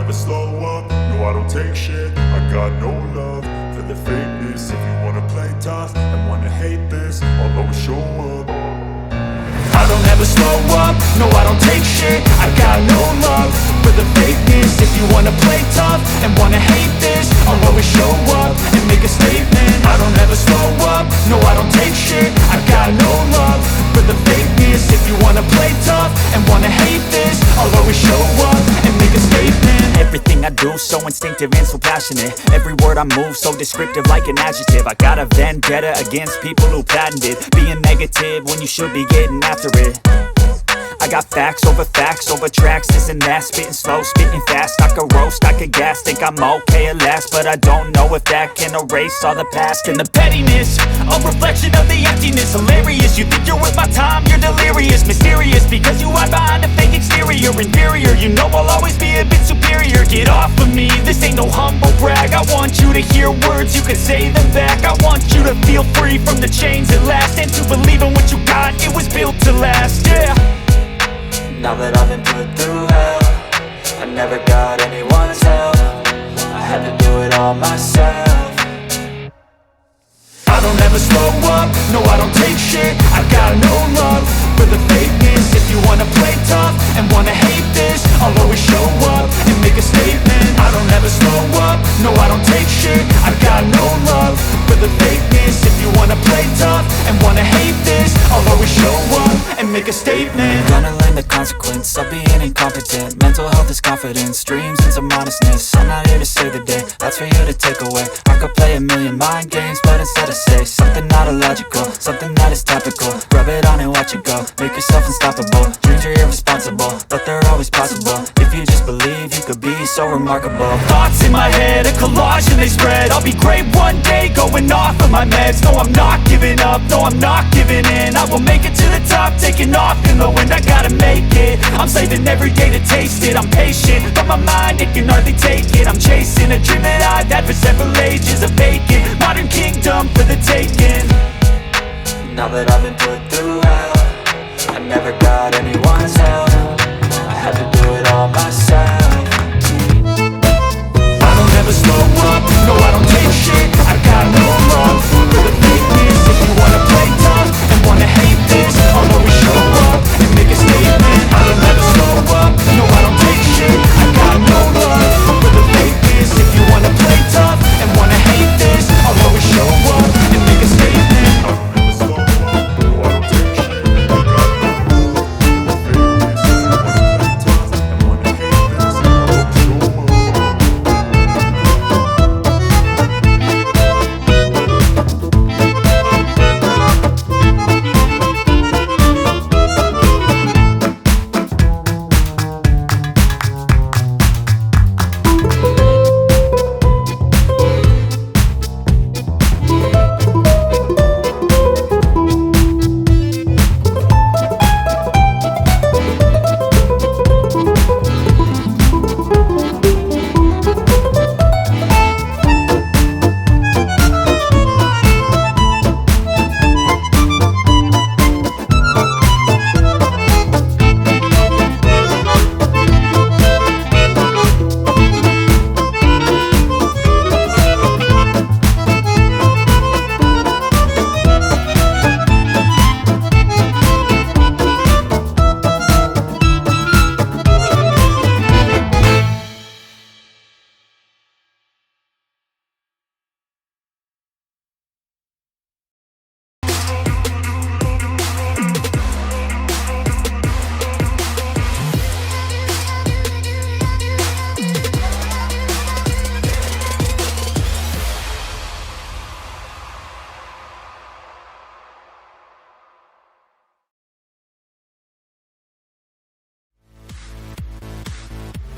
never slow up, no I don't take shit. I got no love for the fakeness. If you wanna play tough and wanna hate this, I'll always show up. I don't ever slow up, no I don't take shit. I got no love for the fakeness. If you wanna play tough and wanna hate this, I'll always show up and make a statement. I don't ever slow up, no I don't take shit. I got no love for the fakeness. If you wanna play tough and wanna hate this, I'll always show up and make a statement. Everything I do so instinctive and so passionate. Every word I move so descriptive like an adjective. I got a vendetta against people who patented being negative when you should be getting after it. I got facts over tracks, this and that. Spitting slow, spitting fast, I could roast, I could gas. Think I'm okay at last, but I don't know if that can erase all the past. And the pettiness, a reflection of the emptiness. Hilarious, you think you're worth my time, you're delirious. Mysterious, because you hide behind a fake exterior. Inferior, you know I'll always be a bit superior. Get off of me, this ain't no humble brag. I want you to hear words, you can say them back. I want you to feel free from the chains at last, and to believe in what you got, it was built to last, yeah. Now that I've been put through hell, I never got anyone's help. I had to do it all myself. I don't ever slow up, no I don't take shit. I got no love for the fakeness. If you wanna play tough and wanna hate this, I'll always show up and make a statement. I don't ever slow up, no I don't take shit. I got no love for the fakeness. If you wanna play tough and wanna hate this, I'll always show up and make a statement. Gonna learn the consequence of being incompetent. Mental health is confidence, dreams and some honestness. I'm not here to save the day, that's for you to take away. I could play a million mind games, but instead I say something not illogical, something that is topical. Rub it on and watch it go, make yourself unstoppable. Dreams are irresponsible, but they're always possible. If you just believe, you could be so remarkable. Thoughts in my head, a collage and they spread. I'll be great one day, going off of my meds. No, I'm not giving up, no, I'm not giving in. I will make it to the top, taking off in the wind. I gotta make it, I'm saving every day to taste it. I'm patient, but my mind, it can hardly take it. I'm chasing a dream that I've had for several ages. A vacant, modern kingdom for the taking. Now that I've been put through hell, I never got anyone's help. I had to do it all myself. I don't ever slow up, no I don't take shit. I got no love for the fakeness. If you wanna play tough and wanna hate this, I'll always show up and make a statement. I don't ever slow up, no I don't take shit. I got no love for the fakeness. If you wanna play tough and wanna hate this, I'll always show up and make a statement.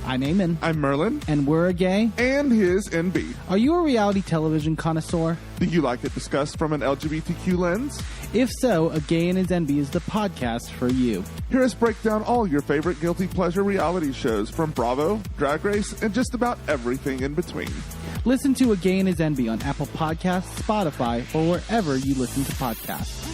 I'm Eamon. I'm Merlin. And we're a gay. And his NB. Are you a reality television connoisseur? Do you like it discussed from an LGBTQ lens? If so, A Gay and His NB is the podcast for you. Hear us break down all your favorite guilty pleasure reality shows from Bravo, Drag Race, and just about everything in between. Listen to A Gay and His NB on Apple Podcasts, Spotify, or wherever you listen to podcasts.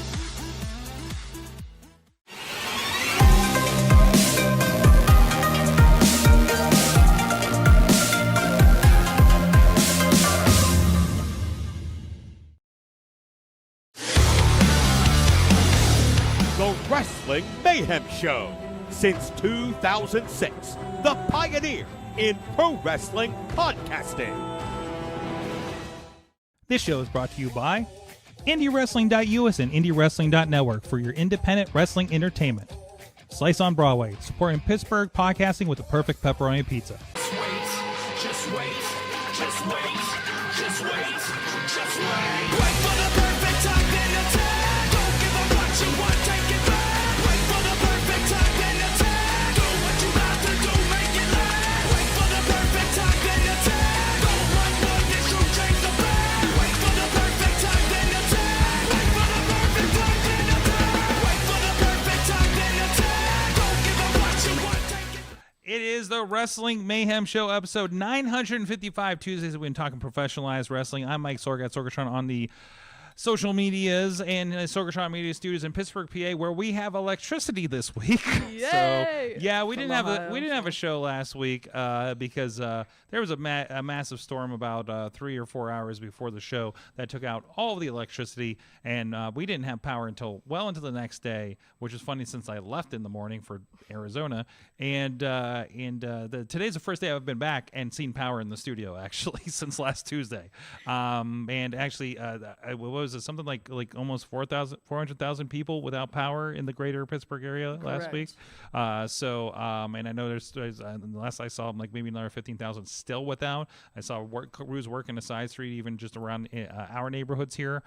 Mayhem Show. Since 2006, the pioneer in pro wrestling podcasting. This show is brought to you by IndyWrestling.us and IndyWrestling.network for your independent wrestling entertainment. Slice on Broadway, supporting Pittsburgh podcasting with the perfect pepperoni pizza. Just wait, just wait, just wait, just wait, just wait. Wait for the perfect time, then attack. Don't give up what you want, take it back. Wait for the perfect time, then attack. Do what you got to do, make it last. Wait for the perfect time, then attack. Don't run, this truth, change the past. Wait for the perfect time, then attack. Wait for the perfect time, then attack. Wait for the perfect time, then attack. Don't give up what you want, take it back. It is the Wrestling Mayhem Show, episode 955. Tuesdays, we've been talking professionalized wrestling. I'm Mike Sorg at Sorgatron on the social medias and Sorgatron Media Studios in Pittsburgh, PA, where we have electricity this week. Yay! So yeah, we From didn't Ohio, have a show last week because there was a massive storm about 3 or 4 hours before the show that took out all of the electricity, and we didn't have power until well into the next day, which is funny since I left in the morning for Arizona. And today's the first day I've been back and seen power in the studio actually since last Tuesday. And actually, what was it? Something like almost 400,000 people without power in the greater Pittsburgh area last week. And I know there's the last I saw, like maybe another 15,000 still without. I saw crews working a side street even just around our neighborhoods here.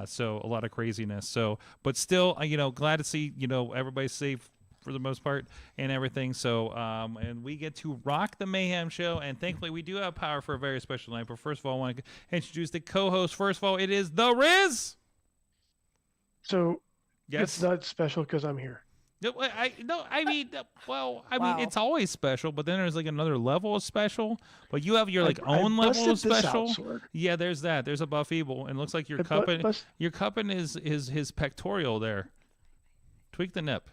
So a lot of craziness. So, but still, glad to see everybody's safe for the most part and everything. So and we get to rock the Mayhem Show, and thankfully we do have power for a very special night. But first of all, I want to introduce the co-host. First of all, it is the Riz. So Yes. it's not special because I'm here. I mean, it's always special, but then there's like another level of special. But you have your own level of special. Yeah, there's that. There's a Buff Evil, and it looks like your cupping is his pectoral there. Tweak the nip.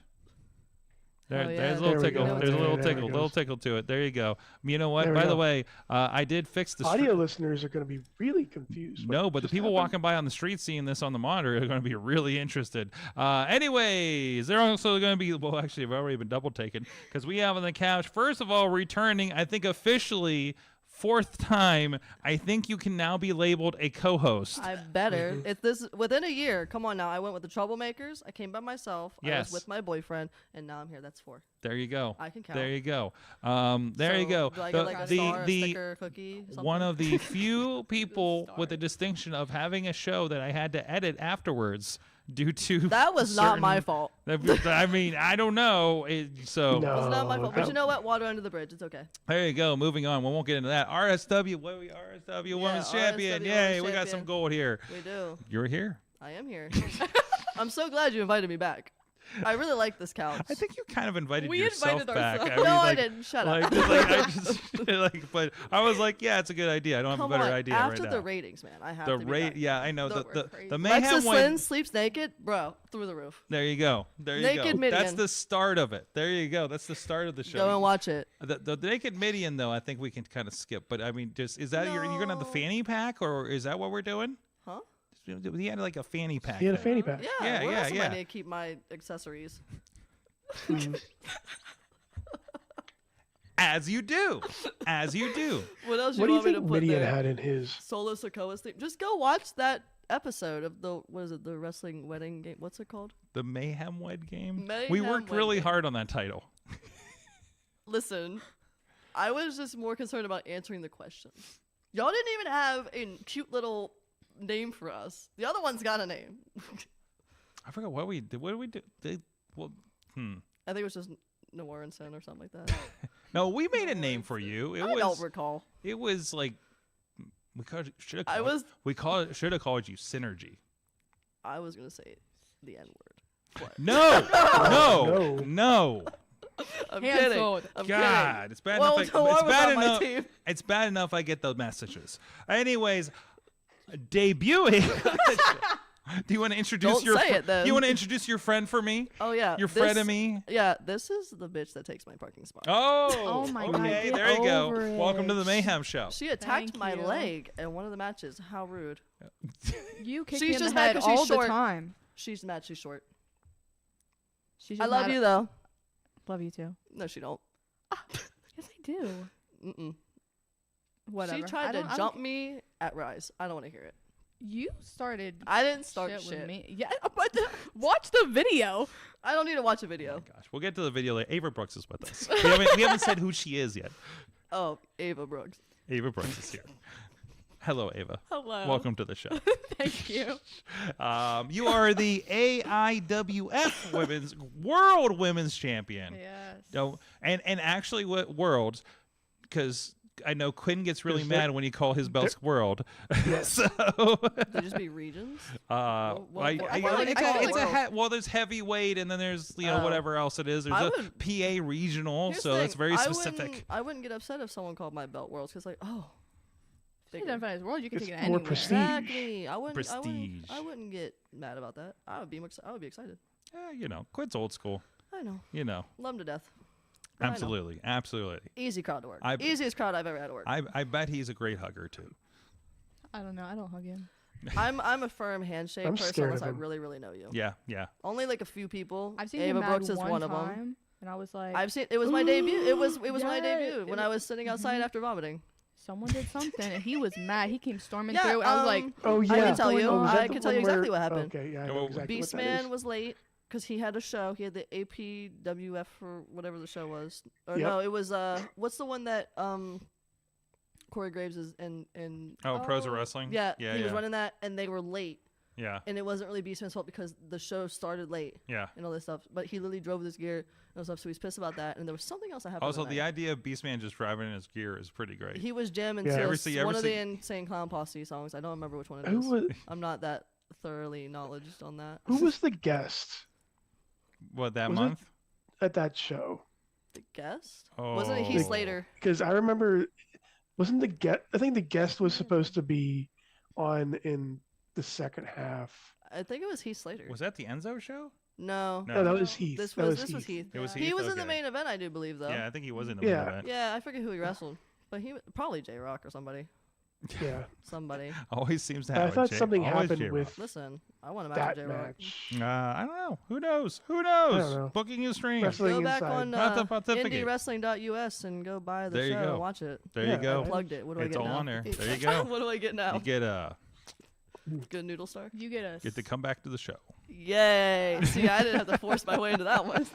There's a little tickle. There's a little tickle to it. There you go. You know what? By the way, I did fix the audio listeners are going to be really confused. No, but the people walking by on the street seeing this on the monitor are going to be really interested. Anyways, they're also going to be, well, actually, they've already been double taken because we have on the couch, first of all, returning, I think officially, 4th time, I think you can now be labeled a co-host. I better. It's this within a year. Come on now. I went with the Troublemakers. I came by myself. Yes. I was with my boyfriend, and now I'm here. That's 4. There you go. I can count. There you go. There you go. Do I get like a star, a sticker, cookie, something? One of the few people with the distinction of having a show that I had to edit afterwards due to that was not my fault. I mean, I don't know. It was not my fault. But you know what? Water under the bridge. It's okay. There you go. Moving on. We won't get into that. RSW. What are we? RSW Women's Champion. Yay! We got some gold here. We do. You're here. I am here. I'm so glad you invited me back. I really like this couch. I think you kind of invited yourself back. I didn't. Shut up. But I was like, yeah, it's a good idea. I don't have a better idea right now. After the ratings, man, I have to be back. Yeah, I know. The Mayhem Lexus Lynn sleeps naked, bro, through the roof. There you go. Naked Midian. That's the start of it. There you go. That's the start of the show. Go and watch it. The Naked Midian, though, I think we can kind of skip. But I mean, is that you're gonna have the fanny pack, or is that what we're doing? Huh? He had like a fanny pack. He had a fanny pack. Yeah. I need to keep my accessories. As you do. What else What do you want me to think put Midian there? had in his Solo Sokoa's theme. Just go watch that episode of the wrestling wedding game. What's it called? The Mayhem Wed Game. Mayhem we worked Wed really Game. hard on that title. Listen, I was just more concerned about answering the questions. Y'all didn't even have a cute little name for us. The other one's got a name. I forgot what we did. What did we do? I think it was just Nowarenson or something like that. No, we made a name for you. I don't recall. It was like should have called you Synergy. I was gonna say the N-word. No. I'm kidding. God, it's bad well, enough. It's bad enough I get the messages. Anyways, debuting. Do you want to introduce Don't say it, then. You want to introduce your friend for me? Oh yeah, your frenemy. Yeah, this is the bitch that takes my parking spot. Oh my God! Okay, get there you go. over Welcome to the it. Mayhem Show. She attacked Thank my you. leg in one of the matches. How rude! You kick She's me in just the mad head 'cause she's all the short. time. She's mad. She's short. She's I just love mad- you though. Love you too. No, she don't. Yes, I do. Mm-mm. Whatever. She I tried to don't- I don't jump ca- me at Rise. I don't want to hear it. You started. I didn't start shit shit. with me. Yeah, but watch the video. I don't need to watch a video. Gosh, we'll get to the video later. Ava Brooks is with us. We haven't said who she is yet. Oh, Ava Brooks. Ava Brooks is here. Hello, Ava. Hello. Welcome to the show. Thank you. You are the AIWF World Women's Champion. Yes. No, and actually, what worlds? Because I know Quinn gets really Is mad there- when you call his belts world. So, They just be regions. well, I feel like it's it's all a world. well, there's heavyweight, and then there's whatever else it is. There's I a would- PA regional, Here's so the it's thing, very specific. I wouldn't get upset if someone called my belt worlds because like, oh, If you identify as world, you can It's take it more anywhere. prestige. exactly. I wouldn't. Prestige. I wouldn't get mad about that. I would be excited. Quinn's old school. I know. Love him to death. But I know. Absolutely. Easy crowd to work. I- Easiest crowd I've ever had to work. I bet he's a great hugger too. I don't know. I don't hug him. I'm a firm handshake I'm person scared unless of I him. really, really know you. Yeah. Only like a few people. I've seen Ava him mad Brooks is one one of them. time, and I was like, I've seen. It was my debut. It was my Yeah, debut it when I was sitting outside after vomiting. someone did something, and he was mad. He came storming Yeah, through. I was like, Oh yeah. I can tell you. Oh, is that I the can tell you one exactly where- what happened. Okay, yeah, I Yeah, know well, exactly what that Beastman is. was late because he had a show. He had the APWF or whatever the show was. Or Yep. no, it was what's the one that Corey Graves is and Pros of Wrestling. yeah, Yeah. he was running that and they were late Yeah. and it wasn't really Beastman's fault because the show started late Yeah. and all this stuff. But he literally drove this gear and stuff, so he's pissed about that. And there was something else that happened. Also, that the night. idea of Beastman just driving in his gear is pretty great. He was jamming Yeah. to Ever see- ever one of see- the Insane Clown Posse songs. I don't remember which one it Who is. was I'm not that thoroughly knowledgeable on that. who was the guest What, that Was it- month? at that show? The guest? Wasn't it Oh. Heath Slater? Because I remember, wasn't the guest? I think the guest was supposed to be on in the second half. I think it was Heath Slater. Was that the Enzo show? No. No. No, that was Heath. This That was Heath. It was He Heath? was in the Okay. main event, I do believe, though. Yeah, I think he was in the Yeah. main event. Yeah, I forget who he wrestled, but he probably J Rock or somebody. Yeah, Somebody. Always seems to I have. thought something always happened J-Rock. with Listen, I want to match that J Rock. match. I don't know. Who knows? Who knows? know. Booking your stream. Wrestling Go back Inside. on Not the pontificate. IndyWrestling.us and go buy the There you show go. and watch it. There Yeah, you go. I- Plugged it. What do I It's get all now? on there. There you go. What do I get now? You Good noodle star. you get us. get to come back to the show. Yay! See, I didn't have to force my way into that one.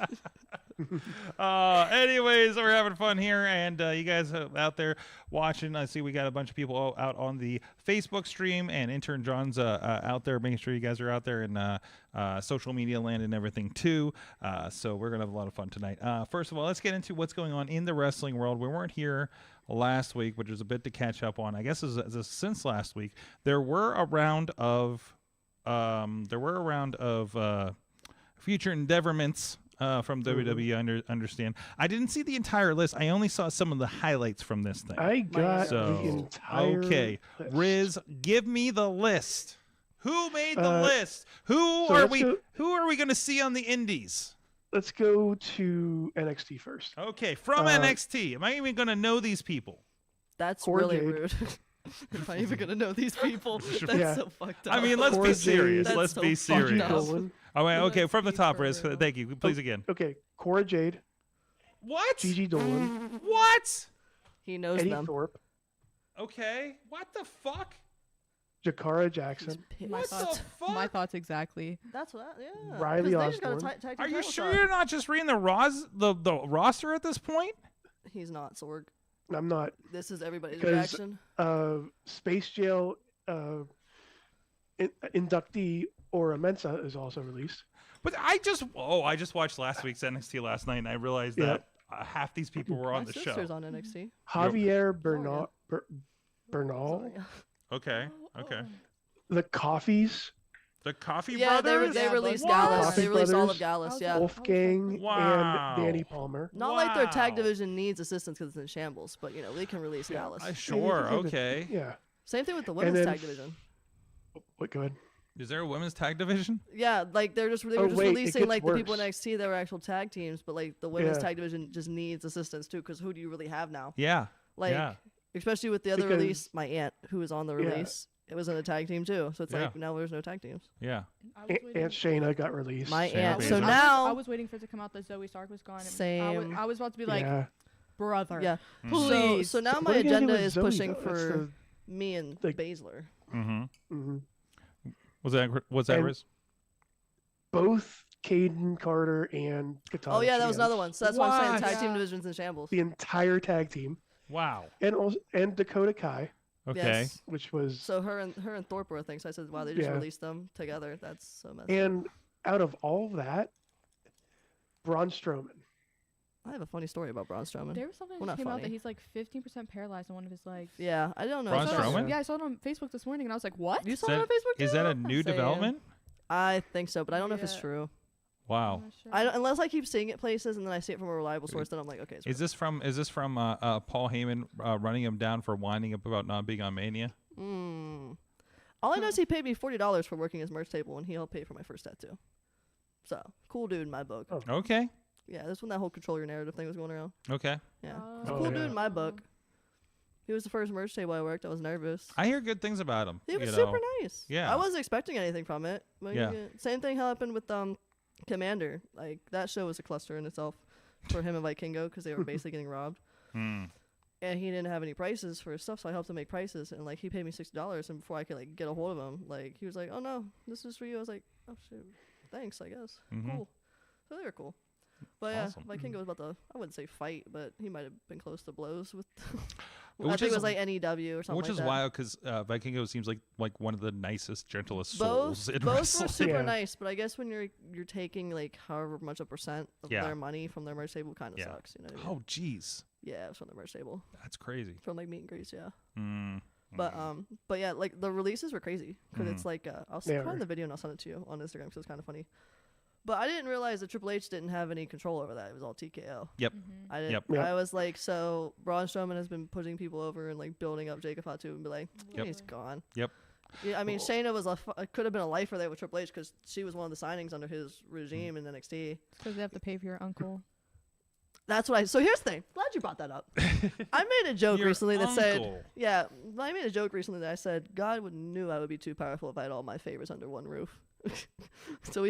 Anyways, we're having fun here, and you guys out there watching, I see we got a bunch of people out on the Facebook stream, and intern John's out there, making sure you guys are out there in social media land and everything too. So we're gonna have a lot of fun tonight. First of all, let's get into what's going on in the wrestling world. We weren't here last week, which is a bit to catch up on. I guess since last week, there were a round of future endeavorments from WWE. Understand? I didn't see the entire list. I only saw some of the highlights from this thing. I got So, the entire. okay, list. Riz, give me the list. Who made the list? Who so are let's we? go- Who are we going to see on the Indies? Let's go to NXT first. Okay, from NXT. Am I even going to know these people? That's Cora really Jade. rude. Am I even gonna know these people? That's Yeah. so fucked up. I mean, let's Cora be Jade. serious. That's Let's so be fucked serious. up. Dolan. Oh, wait, okay, Let's from the be top, for Riz. real. Thank you. Please again. Okay, Cora Jade, What? Gigi Dolan, What? he knows Eddie them. Thorpe, Okay. What the fuck? Jakara Jackson, My What the thoughts. fuck? My thoughts exactly. That's what. Yeah. Riley 'Cause they just got a Osborne. tag team Are you title sure shot. you're not just reading the roster at this point? He's not Sorg. I'm not, This is everybody's Because- reaction. Space Jail inductee Aura Mensa is also released. But I just watched last week's NXT last night, and I realized Yeah. that half these people were on My the show. sister's on NXT. Javier Bernal, Okay, okay. the Coffees, The Coffee Yeah, Brothers. they released What? Gallus. Coffee They released all of Brothers. Gallus. Yeah. Wolfgang, Wow. and Danny Palmer. Not like their tag Wow. division needs assistance because it's in shambles, but you know they can release Gallus. Sure, okay. Yeah. Same thing with the women's then tag division. What good? Is there a women's tag division? Yeah, like they were just Oh, releasing gets like the people in worse. NXT that were actual tag teams, but like the women's Yeah. tag division just needs assistance too because who do you really have now? Yeah. Like yeah. especially with the other Because- release, my aunt who was on the Yeah. release, it was in a tag team too. So it's Yeah. like now there's no tag teams. Yeah. Aunt Shayna got released. My Shayna aunt. So Baszler. now I was waiting for it to come out that Zoe Stark was gone. And Same. I was about to be like, Yeah. brother. yeah. Please. So now What my are you gonna do agenda with is Zoe, pushing though? That's for me and like- Baszler. Mm-hmm. Mhm. Was that And- Riz? Both Caden Carter and Katana. Oh yeah, that was Chance, another one. So that's why I'm saying What? tag team Yeah. divisions in shambles. The entire tag team, Wow. and Dakota Kai, Okay. Yes. which was So her and Thorpe were things. So I said, wow, they just Yeah. released them together. That's so messed up. and out of all of that, Braun Strowman. I have a funny story about Braun Strowman. There was something Well, that not came out funny. that he's like 15% paralyzed in one of his legs. Yeah, I don't know. Braun if that's- Strowman? Yeah, I saw it on Facebook this morning, and I was like, "What?" You saw Is it on Facebook too? Is that a new Same. development? I think so, but I don't know if it's Yeah. true. Wow. I'm not sure. I don't, unless I keep seeing it places and then I see it from a reliable source, then I'm like, okay. It's Is this from Paul Heyman running him down for whining up about not being on Mania? All I know is he paid me $40 for working his merch table, and he helped pay for my first tattoo. So cool dude in my book. Oh. Okay. Yeah, this when that whole control your narrative thing was going around. Okay. Yeah, Oh. he's a Oh, cool yeah. dude in my book. He was the first merch table I worked. I was nervous. I hear good things about him. He was you super know. nice. Yeah. I wasn't expecting anything from it. But Yeah. Same thing happened with Commander. Like that show was a cluster in itself for him and Vikingo because they were basically getting robbed. And he didn't have any prices for his stuff, so I helped him make prices. And like he paid me $60, and before I could like get a hold of him, like he was like, "Oh no, this is for you." I was like, "Oh shoot, thanks, I guess." Cool. So they were cool. But Awesome. yeah, Vikingo was about to, I wouldn't say fight, but he might have been close to blows with. I Which think is- it was like NEW or something. Which like is that. wild because Vikingo seems like one of the nicest, gentlest Both souls in were wrestling. super Yeah. nice, but I guess when you're taking like however much a percent of Yeah. their money from their merch table, kind of Yeah. sucks. You know what I mean? Oh, jeez. Yeah, it's from the merch table, That's crazy. from like meet and greets. Yeah, Mm. but yeah, like the releases were crazy because it's like I'll They find are. the video and I'll send it to you on Instagram because it's kind of funny. But I didn't realize that Triple H didn't have any control over that. It was all TKO. Yep. I didn't. Yep. Yep. I was like, so Braun Strowman has been putting people over and like building up Jacob Fatu and be like, Yep. he's gone. Yep. Yeah, I mean, Shayna was could have been a lifer there with Triple H because she was one of the signings under his regime in NXT. Because they have to pay for your uncle. That's what I. So here's the thing. Glad you brought that up. I made a joke Your recently that uncle. said, yeah, I made a joke recently that I said God knew I would be too powerful if I had all my favorites under one roof. So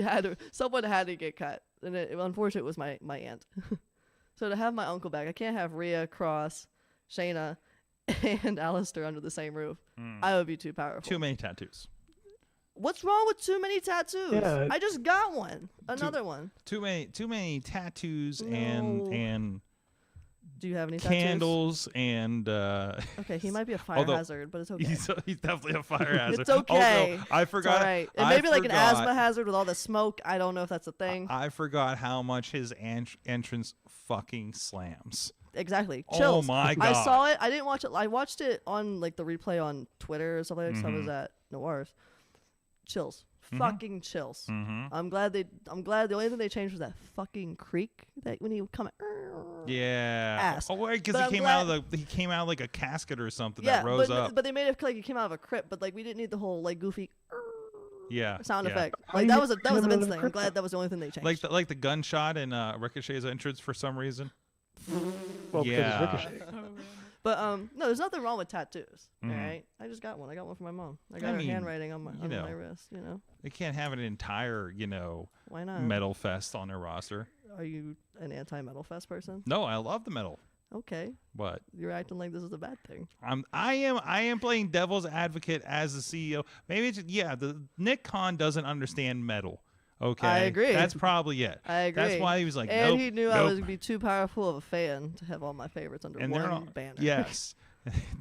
someone had to get cut, and unfortunately it was my aunt. So to have my uncle back, I can't have Rhea, Cross, Shayna, and Alistair under the same roof. I would be too powerful. Too many tattoos. What's wrong with too many tattoos? Yeah. I just got one. Another one. Too many tattoos No. and Do you have any tattoos? candles and Okay, he might be a fire Although- hazard, but it's okay. he's definitely a fire hazard. It's okay. Although I forgot. It's all right. It I may be like an forgot- asthma hazard with all the smoke. I don't know if that's a thing. I forgot how much his entrance fucking slams. Exactly. Oh Chills. my I God. saw it. I didn't watch it. I watched it on like the replay on Twitter or something. Like that. I was at Noirs. Chills. Fucking chills. I'm glad the only thing they changed was that fucking creak that when he would come. Yeah. Ass. Oh, wait, because But he I'm came out like a casket or something Yeah, that rose but up. but they made it like he came out of a crypt. But like we didn't need the whole like goofy Yeah. sound yeah. effect. How Like you that get was a him out Vince of the thing. I'm crypt? glad that was the only thing they changed. Like the gunshot in Ricochet's entrance for some reason. Well, Yeah. because it's Ricochet. But no, there's nothing wrong with tattoos. All right, I just got one. I got one for my mom. I got her mean, handwriting on my you on know. my wrist. You know, They can't have an entire, why not? metal fest on their roster. Are you an anti-metal fest person? No, I love the metal, Okay, but you're acting like this is a bad thing. I am playing devil's advocate as the CEO. Maybe it's the Nick Khan doesn't understand metal. Okay, I agree. That's probably it. I agree. That's why he was like, and nope, he knew I nope. was gonna be too powerful of a fan to have all my favorites under And they're one all, banner. yes.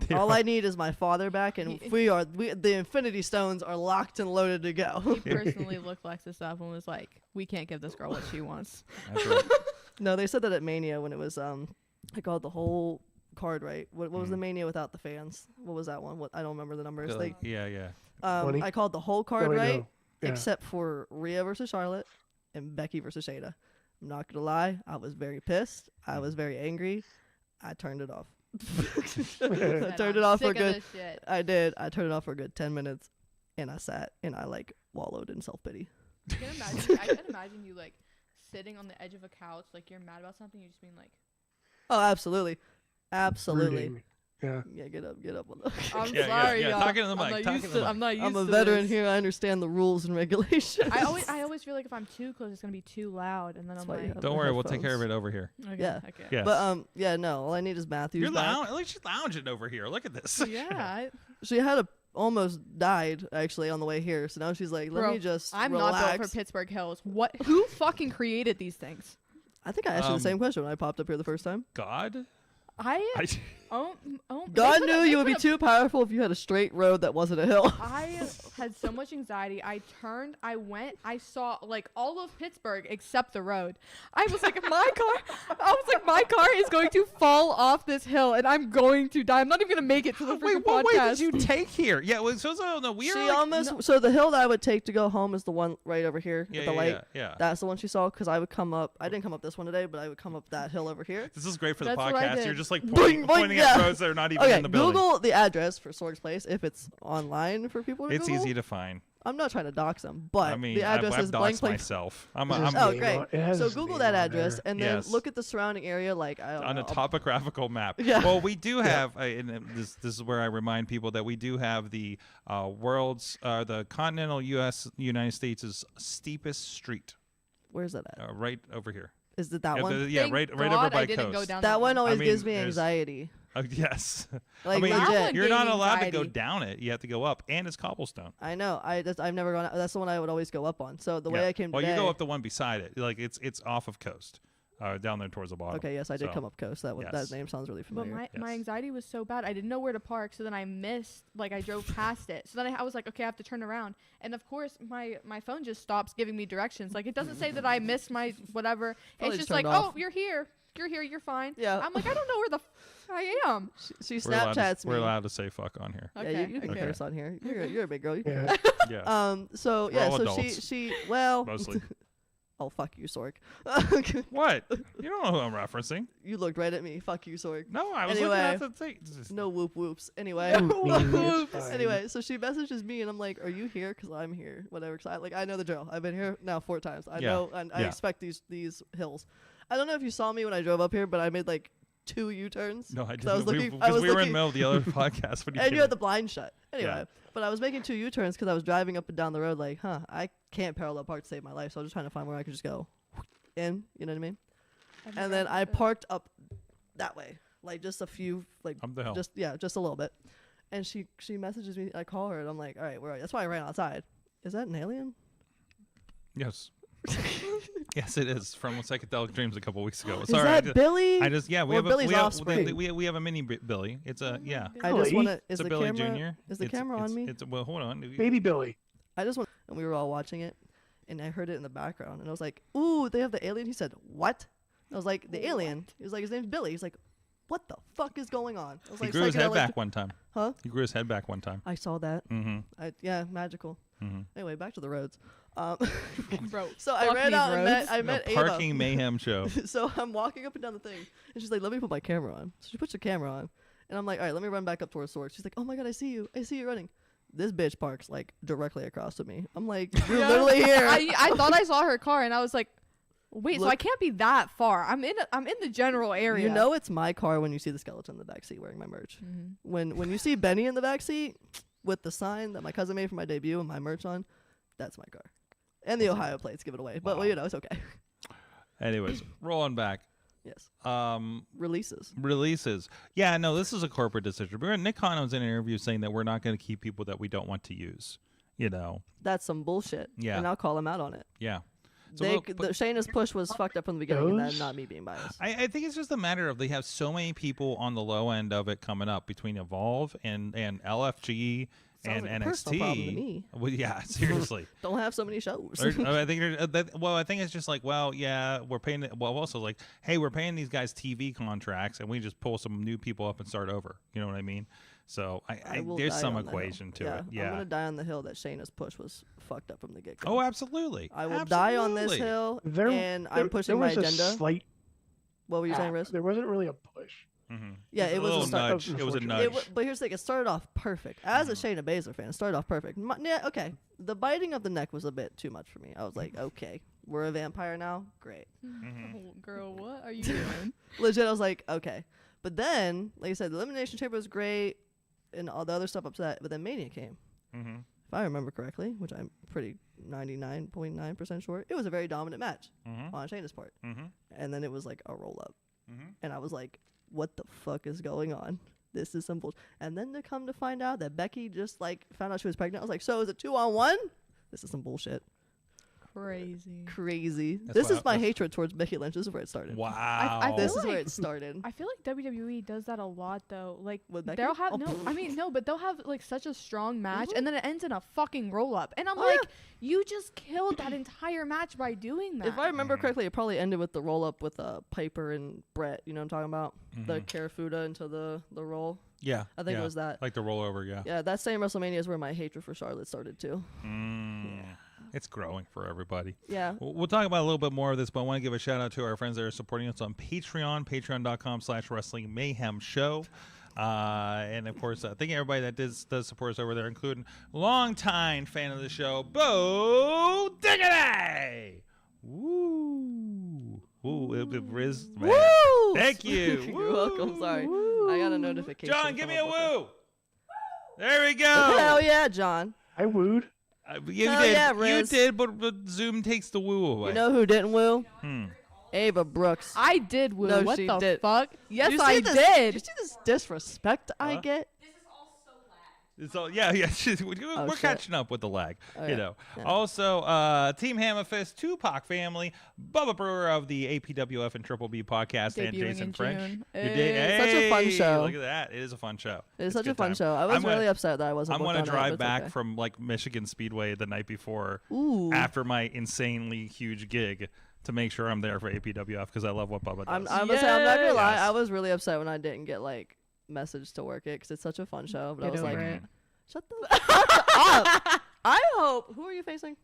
They All are- I need is my father back, and the Infinity Stones are locked and loaded to go. He personally looked Lexus up and was like, "We can't give this girl what she wants." That's right. No, they said that at Mania when it was I called the whole card right. What was the Mania without the fans? What was that one? What I don't remember the numbers. Like yeah. 20? I called the whole card No, wait, right, no. Yeah. except for Rhea versus Charlotte and Becky versus Shayna. I'm not gonna lie, I was very pissed. I was very angry. I turned it off. I turned it off for a good. I did. I turned it off for a good 10 minutes, and I sat and I like wallowed in self pity. I can imagine you like sitting on the edge of a couch, like you're mad about something, you just being like, Oh, absolutely, absolutely. Brooding. Yeah. Yeah, get up. I'm Yeah, sorry, yeah. y'all. Talking to the mic, I'm not talking used to the to. I'm not used I'm a to veteran this. here. I understand the rules and regulations. I always feel like if I'm too close, it's gonna be too loud, and then That's I'm why you like, have Don't the worry, we'll take care of headphones. it over here. okay, Yeah. okay. Yes. But yeah, no. All I need is Matthew's You're back. at least you're lounging over here. Look at this. Yeah, She had almost died actually on the way here, so now she's like, let bro, me just I'm relax. not built for Pittsburgh Hills. What? Who fucking created these things? I think I asked you the same question when I popped up here the first time. God. I God they knew you would be could've- too powerful if you had a straight road that wasn't a hill. I had so much anxiety. I turned, I went, I saw like all of Pittsburgh except the road. I was like, my car is going to fall off this hill and I'm going to die. I'm not even going to make it to the freaking Wait, what way podcast. did you take here? Yeah, well, so no, we She are like, almost so the hill that I would take to go home is the one right over here Yeah, with the yeah, light. yeah. That's the one she saw because I would come up. I didn't come up this one today, but I would come up that hill over here. This is great for the That's what I podcast. did. You're just like Boing, boing, pointing yeah. at roads that are not even Okay, in the building. Google the address for Sorg's place if it's online for people to It's Google. easy to find. I'm not trying to dox them, but I mean, the address I've is blank doxed blank. myself. It has I'm his Oh, name great. on- it has So his Google name that on address there. and then Yes. look at the surrounding area. Like I don't on know. a topographical map. Yeah. Well, we do have, this is where I remind people that we do have the the continental United States' steepest street, Where's that at? right over here. Is it that Yeah, one? yeah, Thank right over God by I didn't coast. go down That one always I mean, gives me there's- anxiety. Yes. Like I mean, legit. That one you're gave not me allowed to go anxiety. down it. You have to go up, and it's cobblestone. I know. I've never gone. That's the one I would always go up on. So the way I came Well, today. you go up the one beside it. Like it's off of coast, down there towards the bottom. Okay, yes, I did So, come up coast. That yes. that name sounds really But familiar. my Yes. anxiety was so bad. I didn't know where to park. So then I missed, like I drove past it. So then I was like, okay, I have to turn around. And of course, my phone just stops giving me directions. Like it doesn't say that I missed my whatever. Probably It's just just like, turned off. oh, you're here. You're fine. Yeah. I'm like, I don't know where the I am. She We're allowed to- Snapchats me. We're allowed to say fuck on here. Okay. Yeah, you can okay. curse on here. You're a big girl. You can Yeah. curse. Yeah. So We're yeah, all so adults. she well. Mostly. Oh fuck you, Sorg. What? You don't know who I'm referencing. You looked right at me. Fuck you, Sorg. No, I was Anyway. looking at the thing. No whoop whoops. Anyway. It's fine. Anyway, so she messages me and I'm like, "Are you here? Cause I'm here. Whatever. Cause I know the drill. I've been here now 4 times. I Yeah. know, and I Yeah. expect these hills. I don't know if you saw me when I drove up here, but I made like 2 U-turns. No, I 'Cause didn't. I was looking. I Because was we were in the looking, middle of the other podcast. What are you and you had kidding? the blind shut. Anyway, Yeah. but I was making 2 U-turns because I was driving up and down the road. Like, I can't parallel park to save my life. So I was just trying to find where I could just go in. You know what I mean? And then I parked up that way, like just a few, like Up the hill. just a little bit. And she messages me. I call her and I'm like, all right, where are you? That's why I ran outside. Is that an alien? Yes. Yes, it is from Psychedelic Dreams a couple weeks ago. Is Sorry, that Billy? I just Or Billy's offspring? we have a mini Billy. It's a yeah. I just Billy? want to. It's Is a the Billy camera? Jr. Is the It's- camera on it's- me? It's well, hold on. Baby Billy. I just want. And we were all watching it, and I heard it in the background, and I was like, "Ooh, they have the alien." He said, "What?" I was like, "The alien." He was like, "His name's Billy." He's like, "What the fuck is going on?" I was He like, grew his head psychedelic- back one time. Huh? He grew his head back one time. I saw that. Mm-hmm. Yeah, magical. Mm-hmm. Anyway, back to the roads. Bro, So I fuck ran these out and roads. I met A Ava. parking mayhem show. So I'm walking up and down the thing, and she's like, "Let me put my camera on." So she puts the camera on, and I'm like, "All right, let me run back up towards Sorg." She's like, "Oh my god, I see you! I see you running." This bitch parks like directly across from me. I'm like, "You're literally here." I thought I saw her car and I was like, wait, so Look- I can't be that far. I'm in the general area. You know it's my car when you see the skeleton in the back seat wearing my merch. Mhm. When you see Benny in the back seat with the sign that my cousin made for my debut and my merch on, that's my car. And the Ohio plates give it away. But Wow. well, it's okay. Anyways, rolling back. Yes. Releases. Releases. Yeah, no, this is a corporate decision. Nick Khan was in an interview saying that we're not going to keep people that we don't want to use. You know. That's some bullshit. Yeah. And I'll call him out on it. Yeah. So, They, well, but- the Shayna's push was fucked up from the beginning, and that's Those? not me being biased. I think it's just a matter of they have so many people on the low end of it coming up between Evolve and LFG Sounds and like a NXT. personal problem to me. Well, yeah, seriously. Don't have so many shows. I think I think it's just like, well, yeah, we're paying. Well, also like, hey, we're paying these guys TV contracts, and we just pull some new people up and start over. You know what I mean? So I will there's die some on the equation hill. to Yeah, it. Yeah. I'm gonna die on the hill that Shayna's push was fucked up from the get go. Oh, absolutely. I will die on this Absolutely. hill, There, and there- I'm pushing there my was a agenda. Slight What were you saying, app. Riz? There wasn't really a push. Mm-hmm. Yeah, it was a little start- nudge. It was a Unfortunately. nudge. But here's the thing: it started off perfect. As a Shayna Baszler fan, it started off perfect. Yeah, okay. The biting of the neck was a bit too much for me. I was like, okay, we're a vampire now. Great. Mm-hmm. Oh, girl, what are you doing? Legit, I was like, okay. But then, like I said, the Elimination Chamber was great, and all the other stuff upset. But then Mania came. Mm-hmm. If I remember correctly, which I'm pretty 99.9% sure, it was a very dominant match on Shayna's part. And then it was like a roll-up. And I was like, what the fuck is going on? This is some bullshit. And then to come to find out that Becky just like found out she was pregnant, I was like, so is it 2-on-1? This is some bullshit. Crazy. This is my hatred towards Becky Lynch. This is where it started. Wow. This is where it started. I feel like WWE does that a lot though. Like With Becky? they'll have but they'll have like such a strong match and then it ends in a fucking roll up. And I'm like, you just killed that entire match by doing that. If I remember correctly, it probably ended with the roll up with Piper and Brett. You know what I'm talking about? The Karafuda into the roll. Yeah. I think it was that. Like the rollover, yeah. Yeah, that same WrestleMania is where my hatred for Charlotte started too. It's growing for everybody. Yeah. We'll talk about a little bit more of this, but I want to give a shout out to our friends that are supporting us on Patreon, patreon.com/Wrestling Mayhem Show. And of course, thank you everybody that does support us over there, including longtime fan of the show, Bo Diggity. Woo. Woo. Riz, man. Woo! Thank you. You're welcome. Sorry. I got a notification. John, give me a woo. There we go. Hell yeah, John. I wooed. You Hell did. yeah, You Riz. did, but Zoom takes the woo away. You know who didn't woo? Ava Brooks. I did woo. No, what she the did. fuck? Yes, You see I this- did. You see this disrespect I get? It's all, yeah. We're shit. catching up with the lag, Oh, you yeah. know. Yeah. Also, Team Hammerfist, Tupac family, Bubba Brewer of the APWF and Triple B podcast, and Debuting Jason in French. June. Such a fun show. Look at that! It is a fun show. It's such good a fun time. show. I was I'm gonna- really upset that I wasn't I'm booked gonna on it, drive but it's back okay. from like Michigan Speedway the night before, Ooh. after my insanely huge gig, to make sure I'm there for APWF because I love what Bubba does. I'm not gonna lie. Yes. I was really upset when I didn't get like message to work it because it's such a fun show. But I Get was like, over it. shut the fuck up. I hope. Who are you facing?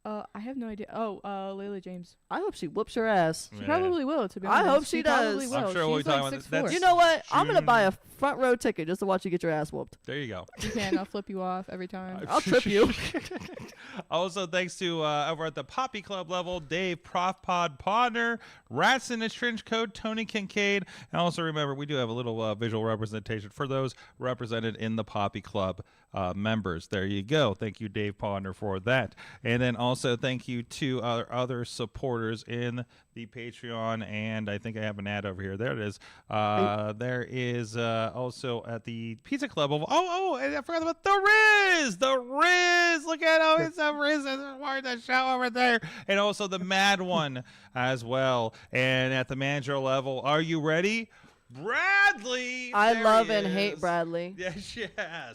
I have no idea. Oh, Layla James. I hope she whoops your ass. She probably will, to be I honest. hope she probably does. will. I'm sure we'll She's be talking like about 6'4". that's You know what? I'm gonna June. buy a front row ticket just to watch you get your ass whooped. There you go. You can. I'll flip you off every time. I'll trip you. Also, thanks to over at the Poppy Club level, Dave Prof Pod Podner, Rats in the Trench Coat, Tony Kincaid, and also remember we do have a little visual representation for those represented in the Poppy Club members. There you go. Thank you, Dave Podner, for that. And then also thank you to our other supporters in the Patreon, and I think I have an ad over here. There it is. There is also at the Pizza Club level. And I forgot about the Riz. The Riz. Look at how it's a Riz wearing the show over there. And also the Mad One as well. And at the manager level, are you ready? Bradley. I There love he and is. hate Bradley. Yes.